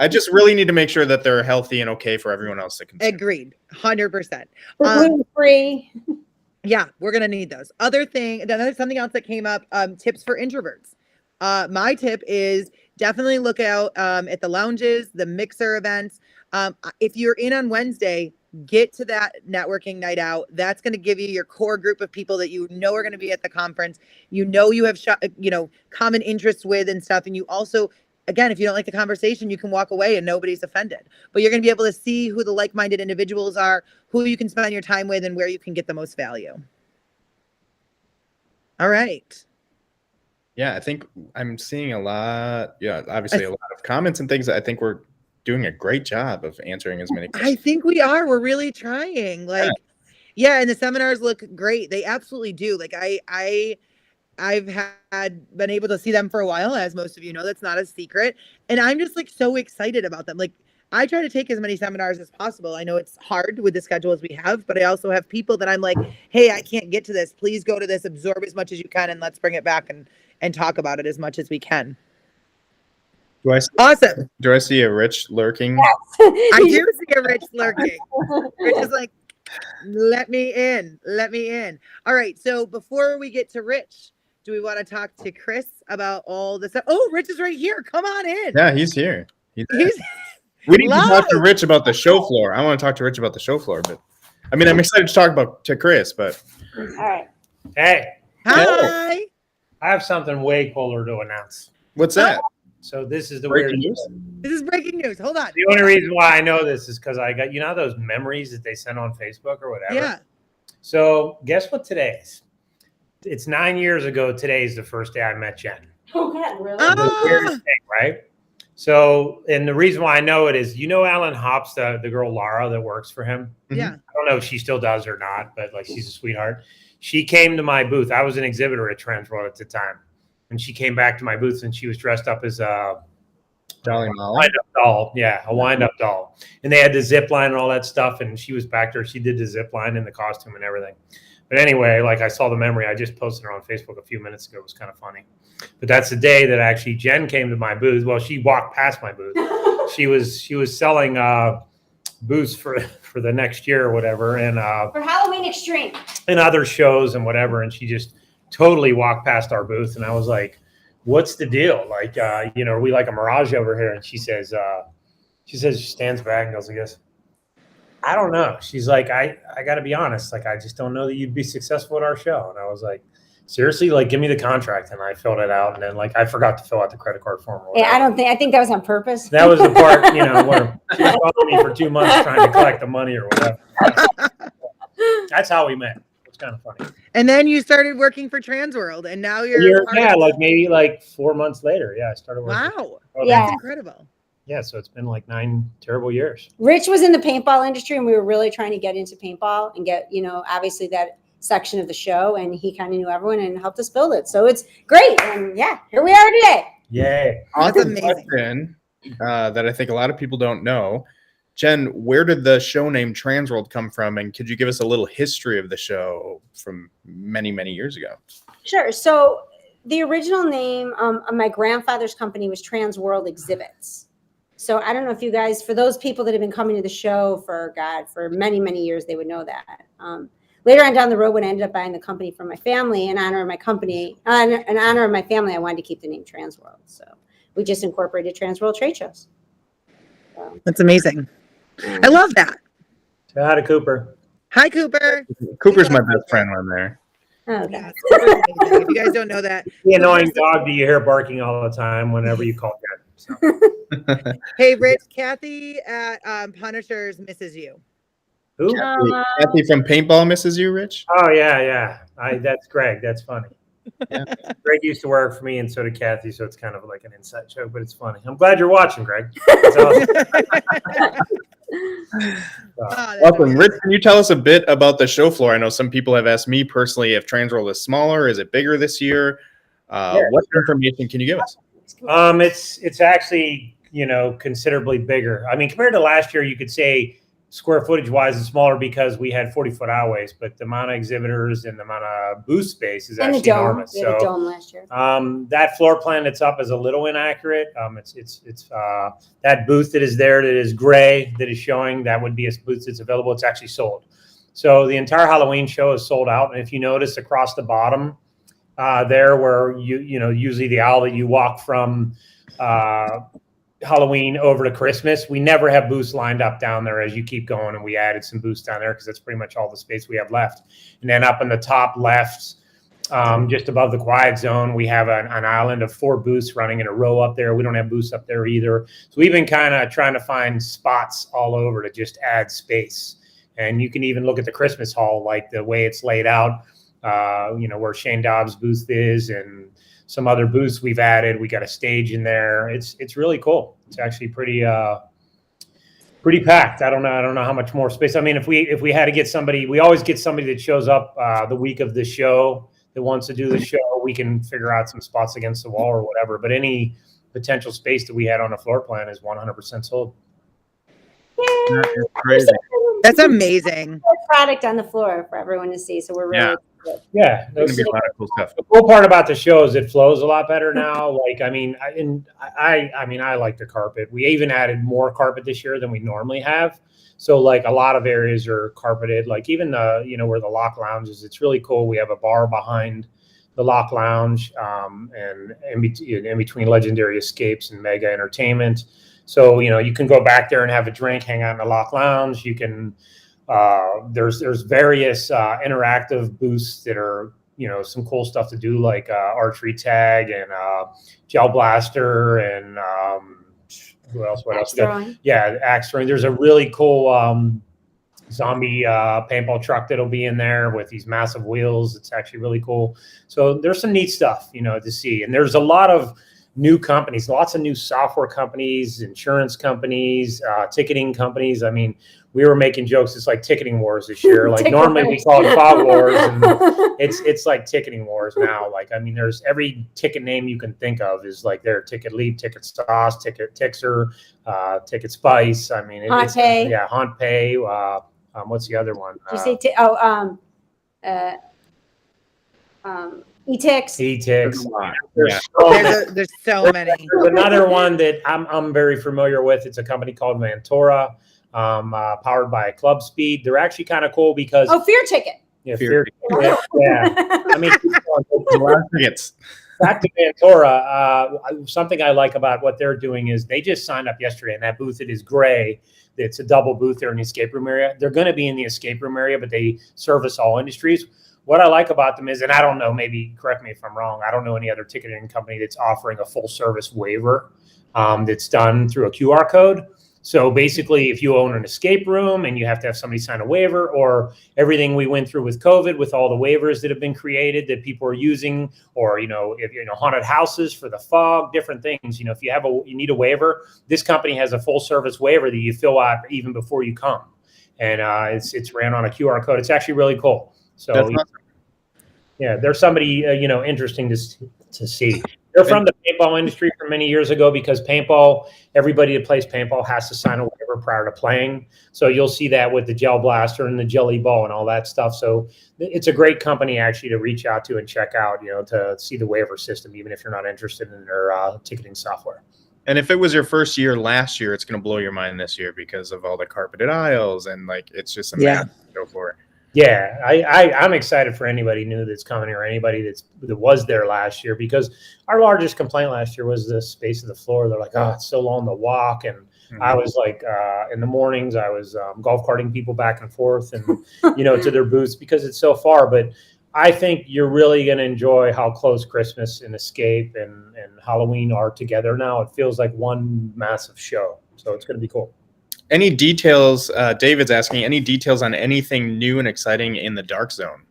I just really need to make sure that they're healthy and okay for everyone else to consume. Agreed, 100%. Gluten-free. Yeah, we're gonna need those. Something else that came up. Tips for introverts. My tip is definitely look out at the lounges, the mixer events. If you're in on Wednesday, get to that networking night out. That's going to give you your core group of people that you know are going to be at the conference. You know you have common interests with and stuff. And you also, again, if you don't like the conversation, you can walk away and nobody's offended. But you're going to be able to see who the like-minded individuals are, who you can spend your time with, and where you can get the most value. All right. Yeah, I think I'm seeing a lot. Yeah, obviously a lot of comments and things. I think we're doing a great job of answering as many questions. I think we are. We're really trying. Yeah, and the seminars look great. They absolutely do. Like I've been able to see them for a while, as most of you know. That's not a secret, and I'm just like so excited about them. Like I try to take as many seminars as possible. I know it's hard with the schedule as we have, but I also have people that I'm like, hey, I can't get to this. Please go to this, absorb as much as you can, and let's bring it back and talk about it as much as we can. Awesome. Do I see a Rich lurking? Yes. I do see a Rich lurking. Rich is like, let me in. All right. So before we get to Rich, do we want to talk to Kris about all this stuff? Oh, Rich is right here. Come on in. Yeah, he's here. We need to talk to Rich about the show floor. I want to talk to Rich about the show floor, but I mean, I'm excited to talk to Kris, but. All right. Hey. Hi. I have something way cooler to announce. What's that? So this is the breaking weird news. This is breaking news. Hold on. The only reason why I know this is because I got, you know, those memories that they send on Facebook or whatever. Yeah. So guess what today is? It's 9 years ago. Today is the first day I met Jen. Oh God, really? The weirdest thing, right? So, and the reason why I know it is, you know, Alan Hops, the girl Lara that works for him. Yeah. I don't know if she still does or not, but like she's a sweetheart. She came to my booth. I was an exhibitor at TransWorld at the time. And she came back to my booth and she was dressed up as a wind-up doll. Yeah, a wind-up doll. And they had the zip line and all that stuff. And she was back there. She did the zip line and the costume and everything. But anyway, like I saw the memory. I just posted her on Facebook a few minutes ago. It was kind of funny. But that's the day that actually Jen came to my booth. Well, she walked past my booth. She was selling booths for the next year or whatever. And for Halloween Extreme. And other shows and whatever. And she just totally walked past our booth, and I was like, what's the deal? Like, you know, are we like a mirage over here? And she says, she stands back and goes, I guess, I don't know. She's like, I got to be honest. Like, I just don't know that you'd be successful at our show. And I was like, seriously? Like, give me the contract. And I filled it out. And then, like, I forgot to fill out the credit card form. Or yeah, I think that was on purpose. That was the part, you know, where she was following me for 2 months trying to collect the money or whatever. That's how we met. It's kind of funny. And then you started working for TransWorld, and now you're maybe like 4 months later. Yeah, I started working. Wow, Yeah. that's incredible. Yeah, so it's been like 9 terrible years. Rich was in the paintball industry, and we were really trying to get into paintball and get, obviously that section of the show, and he kind of knew everyone and helped us build it. So it's great. And yeah, here we are today. Yay. That's amazing. Question, that I think a lot of people don't know. Jen, where did the show name TransWorld come from? And could you give us a little history of the show from many, many years ago? Sure. So the original name of my grandfather's company was TransWorld Exhibits. So I don't know if you guys, for those people that have been coming to the show for many, many years, they would know that. Later on down the road, when I ended up buying the company from my family, in honor of my family, I wanted to keep the name TransWorld. So we just incorporated TransWorld trade shows. So, That's amazing. I love that. Say hi to Cooper. Hi, Cooper. Cooper's my best friend when there. oh, okay. Yes, Cooper's amazing. If you guys don't know that, The annoying dog that you hear barking all the time whenever you call him. So. Hey, Rich, Kathy at Punishers misses you. Who? Kathy from Paintball misses you, Rich? Oh, yeah. That's Greg. That's funny. Yeah. Greg used to work for me, and so did Kathy, so it's kind of like an inside joke, but it's funny. I'm glad you're watching, Greg. That's awesome. Welcome. Rich, can you tell us a bit about the show floor? I know some people have asked me personally if TransWorld is smaller. Is it bigger this year? What information can you give us? It's actually, considerably bigger. I mean, compared to last year, you could say square footage wise it's smaller because we had 40-foot aisleways, but the amount of exhibitors and the amount of booth space is actually enormous. We had a dome last year. That floor plan that's up is a little inaccurate. It's that booth that is there that is gray that is showing, that would be a booth that's available. It's actually sold. So the entire Halloween show is sold out. And if you notice across the bottom there where usually the aisle that you walk from Halloween over to Christmas, we never have booths lined up down there as you keep going, and we added some booths down there because that's pretty much all the space we have left. And then up in the top left, just above the quiet zone, we have an island of 4 booths running in a row up there. We don't have booths up there either. So we've been kind of trying to find spots all over to just add space. And you can even look at the Christmas hall, like the way it's laid out, where Shane Dobbs' booth is, and some other booths we've added. We got a stage in there. It's really cool. It's actually pretty packed. I don't know how much more space. I mean, if we had to get somebody, we always get somebody that shows up the week of the show that wants to do the show. We can figure out some spots against the wall or whatever. But any potential space that we had on the floor plan is 100% sold. That's crazy. That's amazing. Product on the floor for everyone to see. So we're really good. Yeah, There's gonna be a lot of cool stuff. The cool part about the show is it flows a lot better now. Like, I mean, I like the carpet. We even added more carpet this year than we normally have. So like a lot of areas are carpeted. Like even where the lock lounge is, it's really cool. We have a bar behind the lock lounge, and in between Legendary Escapes and Mega Entertainment. So you can go back there and have a drink, hang out in the lock lounge. You can. There's various interactive booths that are some cool stuff to do, like archery tag and gel blaster and what else? Axe throwing. Yeah, axe throwing. There's a really cool zombie paintball truck that'll be in there with these massive wheels. It's actually really cool. So there's some neat stuff to see, and there's a lot of new companies, lots of new software companies, insurance companies, ticketing companies. I mean, we were making jokes. It's like ticketing wars this year. Like normally we call it fog wars, and it's like ticketing wars now. Like, I mean, there's every ticket name you can think of is like there. Ticket Leap, Ticket Sauce, Ticket Tixer, Ticket Spice. I mean, Haunt Pay. Yeah, Haunt Pay. What's the other one? Did you say E-Tix. E-Tix. There's so many. There's another one that I'm very familiar with. It's a company called Ventura, powered by Club Speed. They're actually kind of cool because Fear Ticket. Yeah, Fear Ticket. Yeah. I mean, Tickets. Back to Ventura, something I like about what they're doing is they just signed up yesterday, and that booth, it is gray. It's a double booth there in the escape room area. They're going to be in the escape room area, but they service all industries. What I like about them is, and I don't know, maybe correct me if I'm wrong, I don't know any other ticketing company that's offering a full service waiver that's done through a QR code. So basically, if you own an escape room and you have to have somebody sign a waiver, or everything we went through with COVID, with all the waivers that have been created that people are using, or, if haunted houses for the fog, different things, if you need a waiver, this company has a full service waiver that you fill out even before you come. And it's ran on a QR code. It's actually really cool. So That's awesome. Yeah, there's somebody, interesting to see. They're from the paintball industry from many years ago, because everybody that plays paintball has to sign a waiver prior to playing. So you'll see that with the gel blaster and the jelly ball and all that stuff. So it's a great company actually to reach out to and check out, to see the waiver system, even if you're not interested in their ticketing software. And if it was your first year last year, it's going to blow your mind this year because of all the carpeted aisles, and it's just a massive show for it. Yeah, I'm excited for anybody new that's coming, or anybody that was there last year, because our largest complaint last year was the space of the floor. They're like, oh, it's so long to walk. And I was like, in the mornings, I was golf carting people back and forth and, to their booths, because it's so far. But I think you're really going to enjoy how close Christmas and Escape and Halloween are together now. It feels like one massive show. So it's going to be cool. Any details, David's asking, any details on anything new and exciting in the Dark Zone?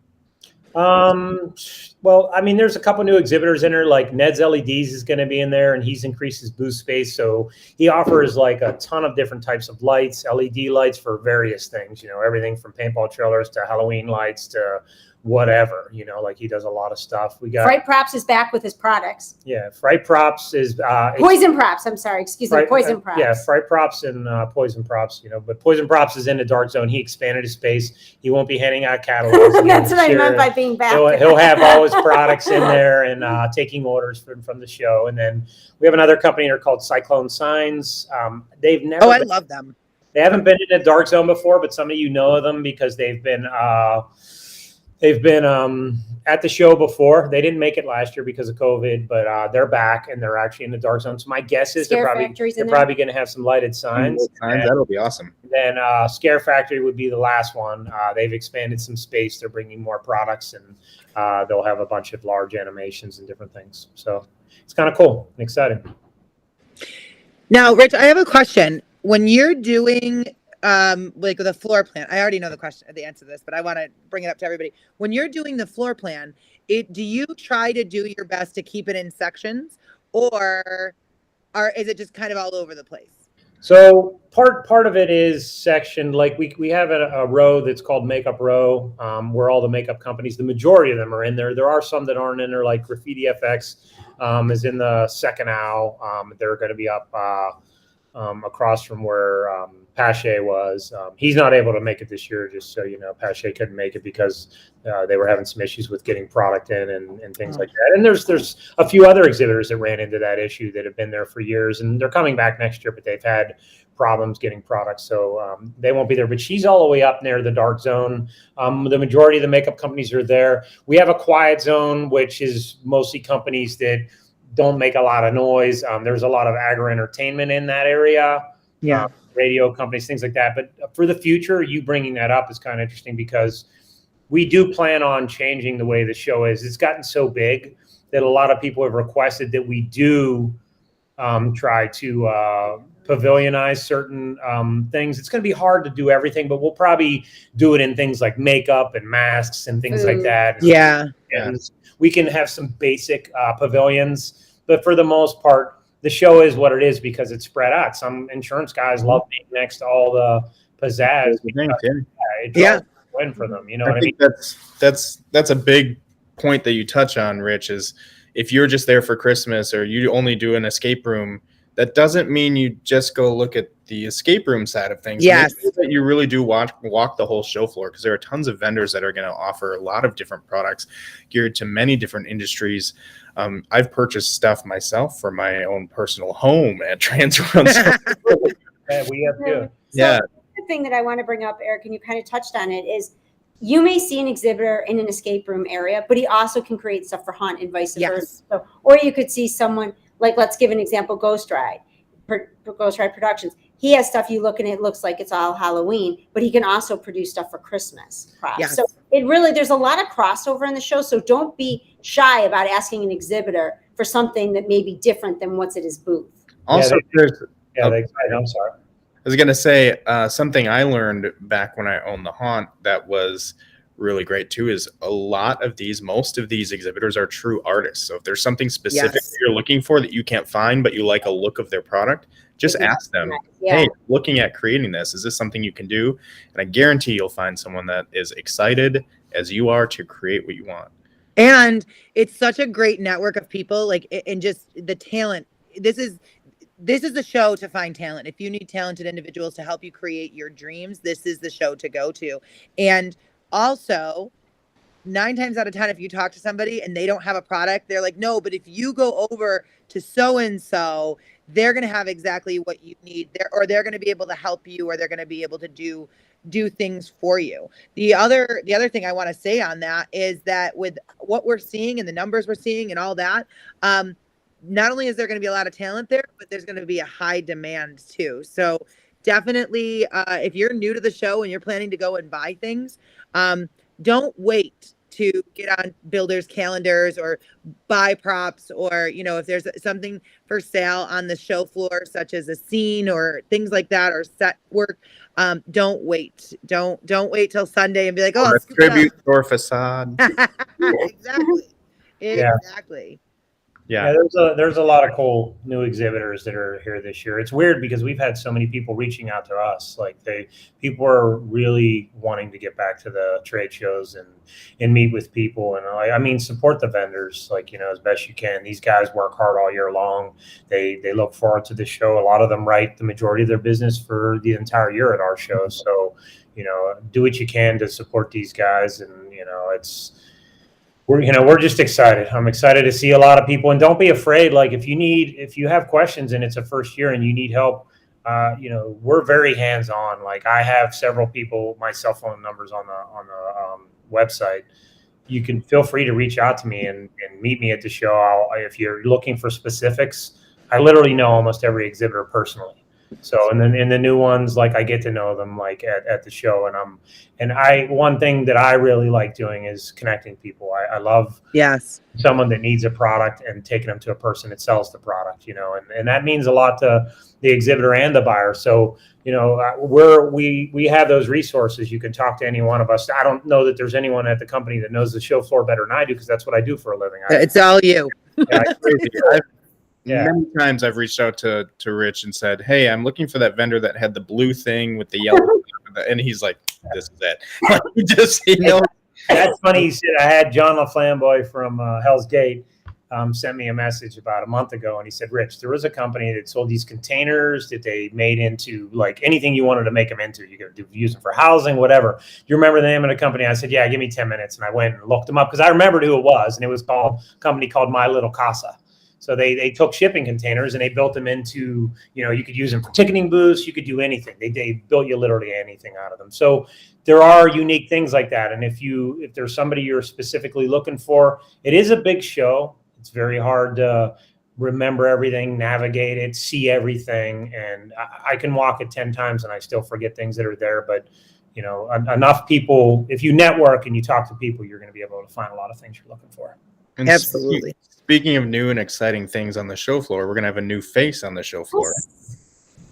Well, I mean, there's a couple new exhibitors in there, like Ned's LEDs is going to be in there, and he's increased his booth space. So he offers like a ton of different types of lights, LED lights for various things, everything from paintball trailers to Halloween lights to whatever, like he does a lot of stuff. We got Fright Props is back with his products. Yeah, Fright Props is Poison Props. I'm sorry, excuse me, Poison Props. Yeah, Fright Props and Poison Props. But Poison Props is in the Dark Zone. He expanded his space. He won't be handing out catalogs. That's what I meant by being back. He'll have all his products in there and taking orders from the show. And then we have another company here called Cyclone Signs. They've never. Oh, I love them. They haven't been in the Dark Zone before, but some of you know them because they've been. They've been at the show before. They didn't make it last year because of COVID, but they're back and they're actually in the Dark Zone. So my guess is they're probably going to have some lighted signs. That'll be awesome. Then Scare Factory would be the last one. They've expanded some space. They're bringing more products, and they'll have a bunch of large animations and different things. So it's kind of cool and exciting. Now, Rich, I have a question. When you're doing like the floor plan, I already know the answer to this, but I want to bring it up to everybody. When you're doing the floor plan, do you try to do your best to keep it in sections, or is it just kind of all over the place? So part of it is sectioned. Like we have a row that's called Makeup Row, where all the makeup companies, the majority of them are in there. There are some that aren't in there, like Graffiti FX is in the second aisle. They're going to be up across from where Pache was. He's not able to make it this year, just so you know. Pache couldn't make it because they were having some issues with getting product in and things like that. And there's a few other exhibitors that ran into that issue that have been there for years, and they're coming back next year, but they've had problems getting products, so they won't be there. But she's all the way up near the Dark Zone. The majority of the makeup companies are there. We have a quiet zone, which is mostly companies that don't make a lot of noise. There's a lot of agri entertainment in that area. Yeah. Radio companies, things like that. But for the future, you bringing that up is kind of interesting, because we do plan on changing the way the show is. It's gotten so big that a lot of people have requested that we do try to pavilionize certain things. It's going to be hard to do everything, but we'll probably do it in things like makeup and masks and things like that. Yeah. And we can have some basic pavilions, but for the most part, the show is what it is because it's spread out. Some insurance guys love being next to all the pizzazz. It win for them. You know what I mean? That's a big point that you touch on, Rich, is if you're just there for Christmas or you only do an escape room, that doesn't mean you just go look at the escape room side of things. Yes. That you really do walk the whole show floor, because there are tons of vendors that are going to offer a lot of different products geared to many different industries. I've purchased stuff myself for my own personal home at TransWorld. Yeah, we have too. Yeah. The thing that I want to bring up, Eric, and you kind of touched on it, is you may see an exhibitor in an escape room area, but he also can create stuff for haunt and vice versa. So, or you could see someone, like, let's give an example, Ghost Ride Productions. He has stuff you look and it looks like it's all Halloween, but he can also produce stuff for Christmas props. Yes. So there's a lot of crossover in the show. So don't be shy about asking an exhibitor for something that may be different than what's at his booth. Also, I'm sorry. was going to say something I learned back when I owned the Haunt that was really great too is most of these exhibitors are true artists. So if there's something specific that you're looking for that you can't find, but you like a look of their product, just ask them, hey, looking at creating this, is this something you can do? And I guarantee you'll find someone that is excited as you are to create what you want. And it's such a great network of people, like, and just the talent. This is the show to find talent. If you need talented individuals to help you create your dreams, this is the show to go to. And also, 9 times out of 10, if you talk to somebody and they don't have a product, they're like, no, but if you go over to so-and-so, they're going to have exactly what you need there, or they're going to be able to help you, or they're going to be able to do things for you. The other thing I want to say on that is that with what we're seeing and the numbers we're seeing and all that, not only is there going to be a lot of talent there, but there's going to be a high demand too. So definitely, if you're new to the show and you're planning to go and buy things, don't wait to get on builders' calendars or buy props, or, if there's something for sale on the show floor, such as a scene or things like that, or set work, don't wait. Don't wait till Sunday and be like, oh, or tribute or facade. Exactly. Exactly. Yeah, there's a lot of cool new exhibitors that are here this year. It's weird because we've had so many people reaching out to us. Like people are really wanting to get back to the trade shows and meet with people. And I mean, support the vendors, like, as best you can. These guys work hard all year long. They look forward to the show. A lot of them write the majority of their business for the entire year at our show. So, do what you can to support these guys. And, we're just excited. I'm excited to see a lot of people, and don't be afraid. Like if you have questions and it's a first year and you need help, we're very hands-on. Like I have several people, my cell phone numbers on the website. You can feel free to reach out to me and meet me at the show. If you're looking for specifics, I literally know almost every exhibitor personally. So, and then in the new ones, like I get to know them like at the show, one thing that I really like doing is connecting people. I love someone that needs a product and taking them to a person that sells the product, and that means a lot to the exhibitor and the buyer. So, we have those resources. You can talk to any one of us. I don't know that there's anyone at the company that knows the show floor better than I do, because that's what I do for a living. It's all you. Many times I've reached out to Rich and said, hey, I'm looking for that vendor that had the blue thing with the yellow. And he's like, this is it. That's funny. He said, I had John LaFlamboy from Hell's Gate sent me a message about a month ago. And he said, Rich, there was a company that sold these containers that they made into like anything you wanted to make them into. You could use them for housing, whatever. Do you remember the name of the company? I said, yeah, give me 10 minutes. And I went and looked them up because I remembered who it was. And it was a company called My Little Casa. So they took shipping containers and they built them into, you could use them for ticketing booths. You could do anything. They built you literally anything out of them. So there are unique things like that. And if there's somebody you're specifically looking for, it is a big show. It's very hard to remember everything, navigate it, see everything. And I can walk it 10 times and I still forget things that are there. But, enough people, if you network and you talk to people, you're going to be able to find a lot of things you're looking for. And absolutely. Speaking of new and exciting things on the show floor, we're going to have a new face on the show floor.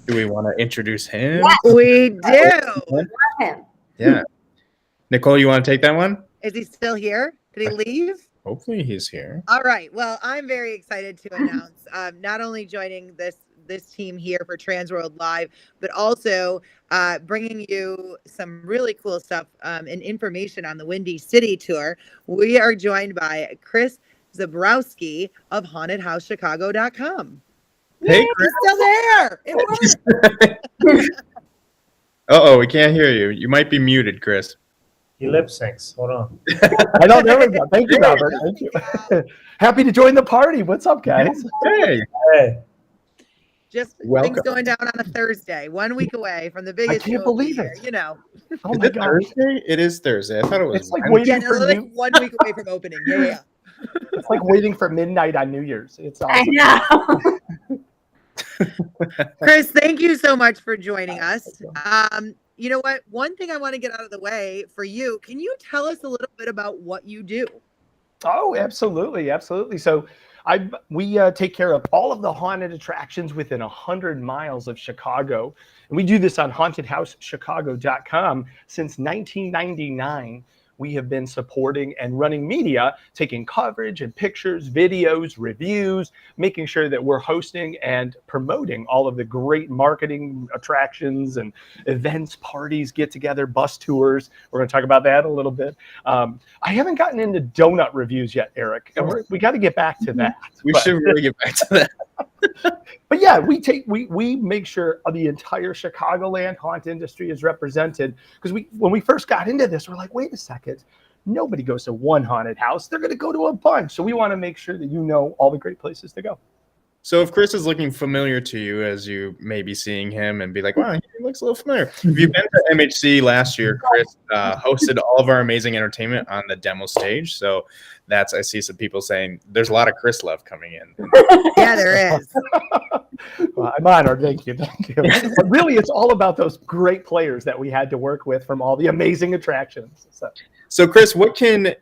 Do we want to introduce him? Yes, we do. Yeah. Nicole, you want to take that one? Is he still here? Did he leave? Hopefully he's here. All right. Well, I'm very excited to announce not only joining this team here for TransWorld Live, but also bringing you some really cool stuff and information on the Windy City Tour. We are joined by Kris Zahrobsky of HauntedHouseChicago.com. Hey, Kris. He's still there. It worked. Uh-oh, we can't hear you. You might be muted, Kris. He lip syncs. Hold on. I know. There we go. Thank you, Robert. Thank you. Happy to join the party. What's up, guys? Hey. Just welcome. Things going down on a Thursday, 1 week away from the biggest. I can't believe it. Oh my God. Thursday? It is Thursday. I thought it was. It's like waiting for like 1 week away from opening. Yeah. It's like waiting for midnight on New Year's. It's awesome. I know. Kris, thank you so much for joining us. You know what? One thing I want to get out of the way for you, can you tell us a little bit about what you do? Oh, absolutely, absolutely. So we take care of all of the haunted attractions within 100 miles of Chicago. And we do this on hauntedhousechicago.com since 1999. We have been supporting and running media, taking coverage and pictures, videos, reviews, making sure that we're hosting and promoting all of the great marketing attractions and events, parties, get together, bus tours. We're going to talk about that a little bit. I haven't gotten into donut reviews yet, Eric, and we got to get back to that. We should really get back to that. But yeah, we make sure the entire Chicagoland haunt industry is represented, because when we first got into this, we're like, wait a second, nobody goes to one haunted house. They're going to go to a bunch. So we want to make sure that you know all the great places to go. So if Kris is looking familiar to you, as you may be seeing him and be like, wow, he looks a little familiar. If you've been to MHC last year, Kris hosted all of our amazing entertainment on the demo stage. So I see some people saying there's a lot of Kris love coming in. Yeah, there is. Well, I'm honored. Thank you. But really, it's all about those great players that we had to work with from all the amazing attractions. So Kris, what can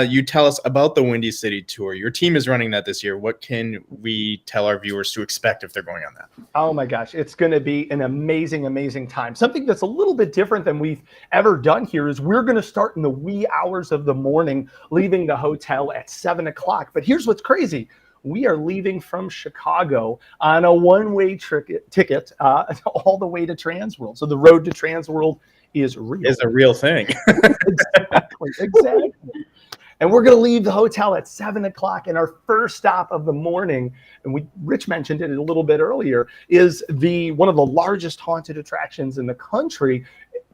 you tell us about the Windy City Tour? Your team is running that this year. What can we tell our viewers to expect if they're going on that? Oh my gosh, it's going to be an amazing, amazing time. Something that's a little bit different than we've ever done here is we're going to start in the wee hours of the morning, leaving the hotel at 7 o'clock. But here's what's crazy. We are leaving from Chicago on a one-way ticket all the way to TransWorld. So the road to TransWorld is real. Is a real thing. Exactly. And we're going to leave the hotel at 7 o'clock. And our first stop of the morning, and Rich mentioned it a little bit earlier, is one of the largest haunted attractions in the country.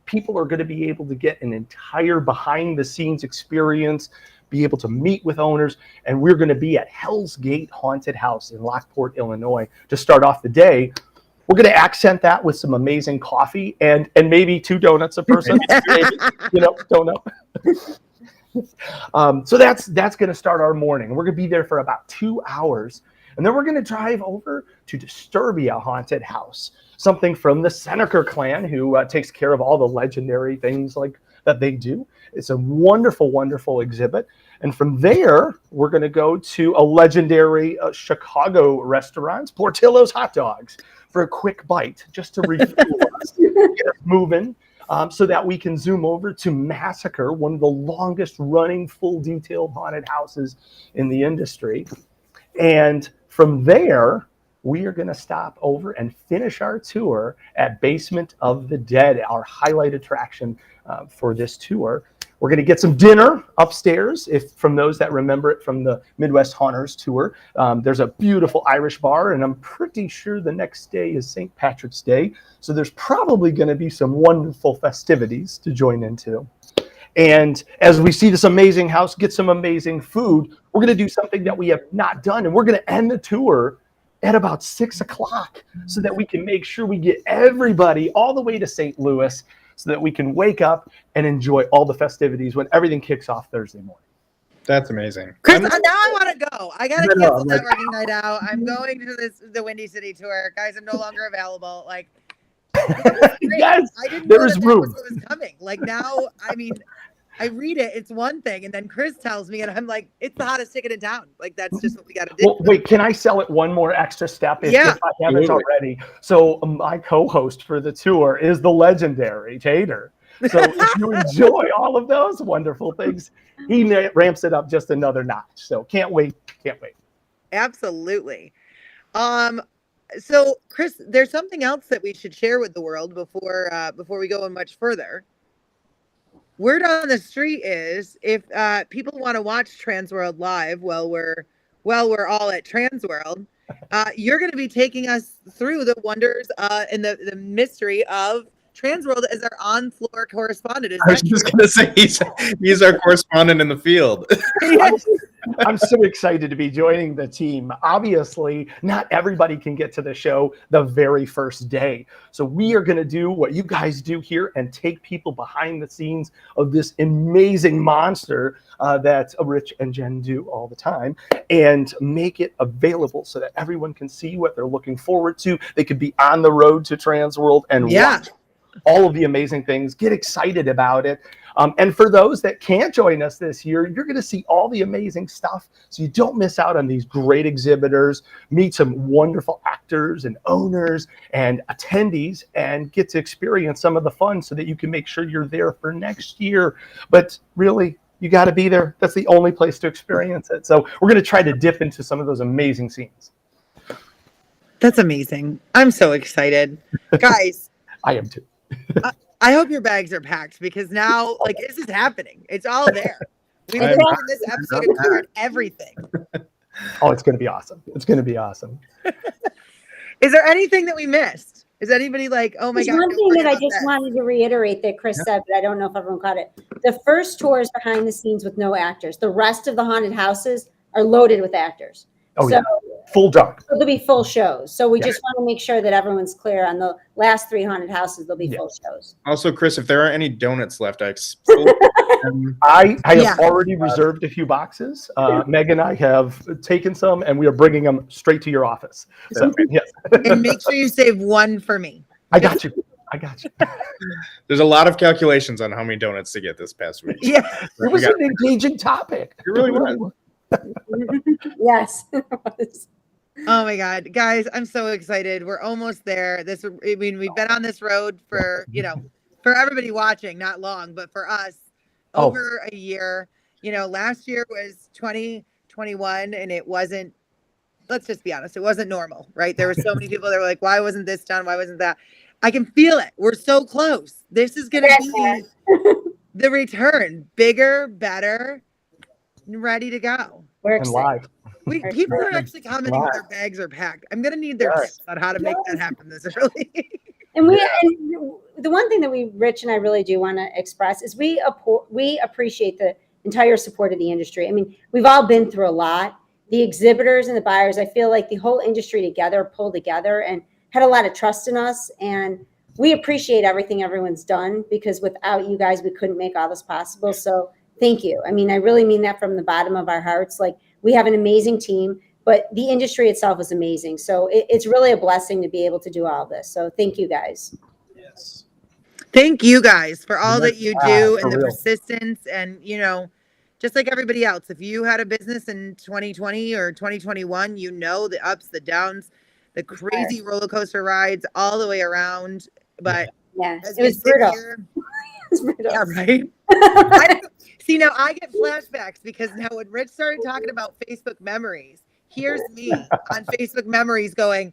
People are going to be able to get an entire behind-the-scenes experience, be able to meet with owners, and we're going to be at Hell's Gate Haunted House in Lockport, Illinois, to start off the day. We're going to accent that with some amazing coffee and maybe 2 donuts a person. Donut. So that's going to start our morning. We're going to be there for about 2 hours, and then we're going to drive over to Disturbia Haunted House, something from the Seneca clan, who takes care of all the legendary things like that they do. It's a wonderful, wonderful exhibit. And from there, we're going to go to a legendary Chicago restaurant, Portillo's Hot Dogs, for a quick bite, just to refuel us, get us moving, so that we can zoom over to Massacre, one of the longest running full detailed haunted houses in the industry. And from there, we are going to stop over and finish our tour at Basement of the Dead, our highlight attraction for this tour. We're going to get some dinner upstairs. From those that remember it from the Midwest Haunters tour, there's a beautiful Irish bar, and I'm pretty sure the next day is St. Patrick's Day. So there's probably going to be some wonderful festivities to join into. And as we see this amazing house, get some amazing food, we're going to do something that we have not done, and we're going to end the tour at about 6 o'clock so that we can make sure we get everybody all the way to St. Louis, so that we can wake up and enjoy all the festivities when everything kicks off Thursday morning. That's amazing. Kris, now I want to go. I got to cancel networking night out. I'm going to the Windy City tour. Guys, I'm no longer available. Yes, I didn't there know is that room. was what was coming. Now, I read it, it's one thing, and then Kris tells me, and I'm like, it's the hottest ticket in town. That's just what we got to do. Well, wait, can I sell it one more extra step if I haven't already? So my co-host for the tour is the legendary Tater. So if you enjoy all of those wonderful things, he ramps it up just another notch. So can't wait. Absolutely. So Kris, there's something else that we should share with the world before we go much further. Word on the street is if people want to watch TransWorld live while we're all at TransWorld, you're going to be taking us through the wonders and the mystery of TransWorld as our on-floor correspondent. I was just going to say he's our correspondent in the field. Yes. I'm so excited to be joining the team. Obviously, not everybody can get to the show the very first day. So we are going to do what you guys do here and take people behind the scenes of this amazing monster that Rich and Jen do all the time, and make it available so that everyone can see what they're looking forward to. They could be on the road to TransWorld and watch all of the amazing things. Get excited about it. And for those that can't join us this year, you're going to see all the amazing stuff. So you don't miss out on these great exhibitors, meet some wonderful actors and owners and attendees, and get to experience some of the fun so that you can make sure you're there for next year. But really, you got to be there. That's the only place to experience it. So we're going to try to dip into some of those amazing scenes. That's amazing. I'm so excited. Guys, I am too. I hope your bags are packed, because now, like, this is happening. It's all there. We've in this episode have covered everything. Oh, it's going to be awesome. It's going to be awesome. Is there anything that we missed? Is anybody like, oh my There's God? one don't thing forget that I about just this? wanted to reiterate that Kris said, but I don't know if everyone caught it. The first tour is behind the scenes with no actors. The rest of the haunted houses are loaded with actors. Oh, so yeah. Full dark. there'll be full shows. So we Yeah. just want to make sure that everyone's clear on the last 3 haunted houses. There'll be full shows. Also, Kris, if there are any donuts left, I have Yeah. already reserved a few boxes. Meg and I have taken some, and we are bringing them straight to your office. So, yes. And make sure you save one for me. I got you. I got you. there's a lot of calculations on how many donuts to get this past week. Yeah. It was an engaging topic. It really was. Yes. Oh my God, guys, I'm so excited. We're almost there. We've been on this road for, for everybody watching, not long, but for us, over a year. Last year was 2021, and it wasn't, let's just be honest, it wasn't normal, right? There were so many people that were like, why wasn't this done? Why wasn't that? I can feel it. We're so close. This is going to be the return. Bigger, better, ready to go. We're And excited. live. People are actually commenting that their bags are packed. I'm going to need their tips on how to make that happen this early. And the one thing that Rich and I really do want to express is we appreciate the entire support of the industry. I mean, we've all been through a lot. The exhibitors and the buyers, I feel like the whole industry together pulled together and had a lot of trust in us. And we appreciate everything everyone's done, because without you guys, we couldn't make all this possible. So thank you. I mean, I really mean that from the bottom of our hearts. Like, we have an amazing team, but the industry itself is amazing. So it's really a blessing to be able to do all this. So thank you guys. Yes. Thank you guys for all that you do, and the real. persistence, and just like everybody else, if you had a business in 2020 or 2021, the ups, the downs, the crazy roller coaster rides all the way around. But Yeah, as it we was sit brutal. here- It was brutal. yeah, right. See, now I get flashbacks, because now when Rich started talking about Facebook memories, here's me on Facebook memories going,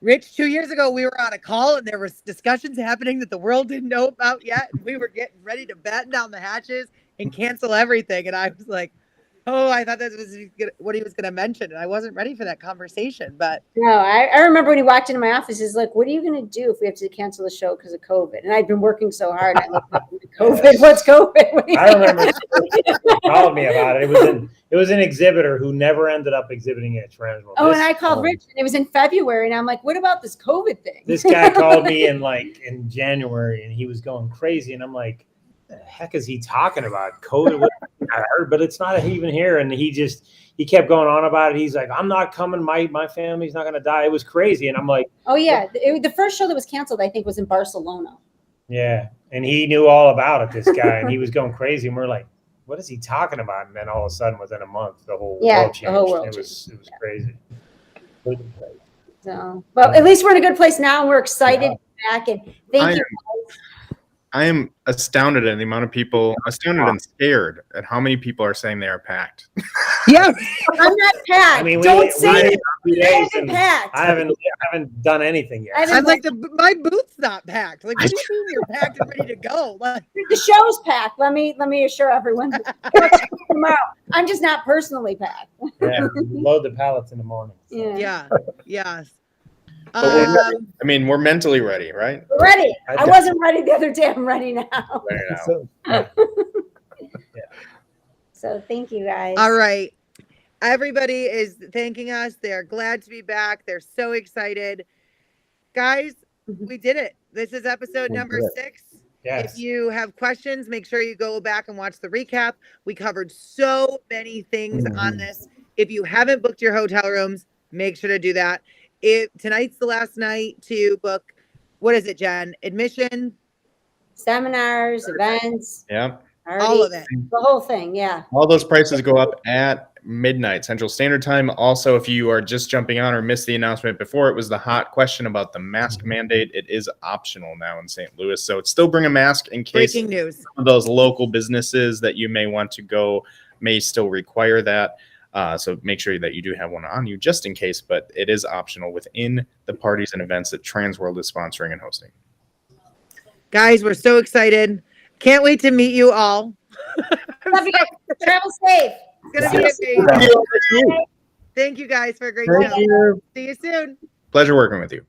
Rich, 2 years ago, we were on a call and there was discussions happening that the world didn't know about yet. And we were getting ready to batten down the hatches and cancel everything. And I was like, oh, I thought that was what he was going to mention. And I wasn't ready for that conversation. But No, I remember when he walked into my office, he's like, what are you going to do if we have to cancel the show because of COVID? And I'd been working so hard. I looked up, COVID, what's COVID? What do you I remember he called me about it. It was an exhibitor who never ended up exhibiting at TransWorld. Oh, and I called Rich, and it was in February, and I'm like, what about this COVID thing? This guy called me in January, and he was going crazy, and I'm like, the heck is he talking about? COVID? I heard, but it's not even here. And he kept going on about it. He's like, I'm not coming. My family's not going to die. It was crazy. And I'm like, Oh, yeah. The first show that was canceled, I think, was in Barcelona. yeah. And he knew all about it, this guy, and he was going crazy. And we're like, what is he talking about? And then all of a sudden, within a month, the whole world changed. It was crazy. So, well, at least we're in a good place now, and we're excited to be back. And thank you. I am astounded at the amount of people, astounded and scared at how many people are saying they are packed. yeah, I'm not packed. I mean, Don't say it. I I'm packed. haven't done anything yet. I'm like, my booth's not packed. Like, what do you mean you're packed and ready to go? Like, The show's packed. Let me assure everyone. Tomorrow, I'm just not personally packed. Yeah, load the pallets in the morning. yeah, yes. We're mentally ready, right? We're ready. I wasn't ready the other day. I'm ready now. Ready now. So thank you guys. All right. Everybody is thanking us. They're glad to be back. They're so excited. Guys, we did it. This is episode number 6. Yes. If you have questions, make sure you go back and watch the recap. We covered so many things on this. If you haven't booked your hotel rooms, make sure to do that. Tonight's the last night to book. What is it, Jen? Admission, seminars, events, Yeah. All of it. the whole thing. Yeah. All those prices go up at midnight Central Standard Time. Also, if you are just jumping on or missed the announcement before, it was the hot question about the mask mandate. It is optional now in St. Louis. So it's still bring a mask in case Breaking news. some of those local businesses that you may want to go may still require that. So make sure that you do have one on you just in case, but it is optional within the parties and events that TransWorld is sponsoring and hosting. Guys, we're so excited. Can't wait to meet you all. Love you guys. Travel safe. It's going to be amazing. Thank you. Thank you guys for a great Thank show. you. See you soon. Pleasure working with you.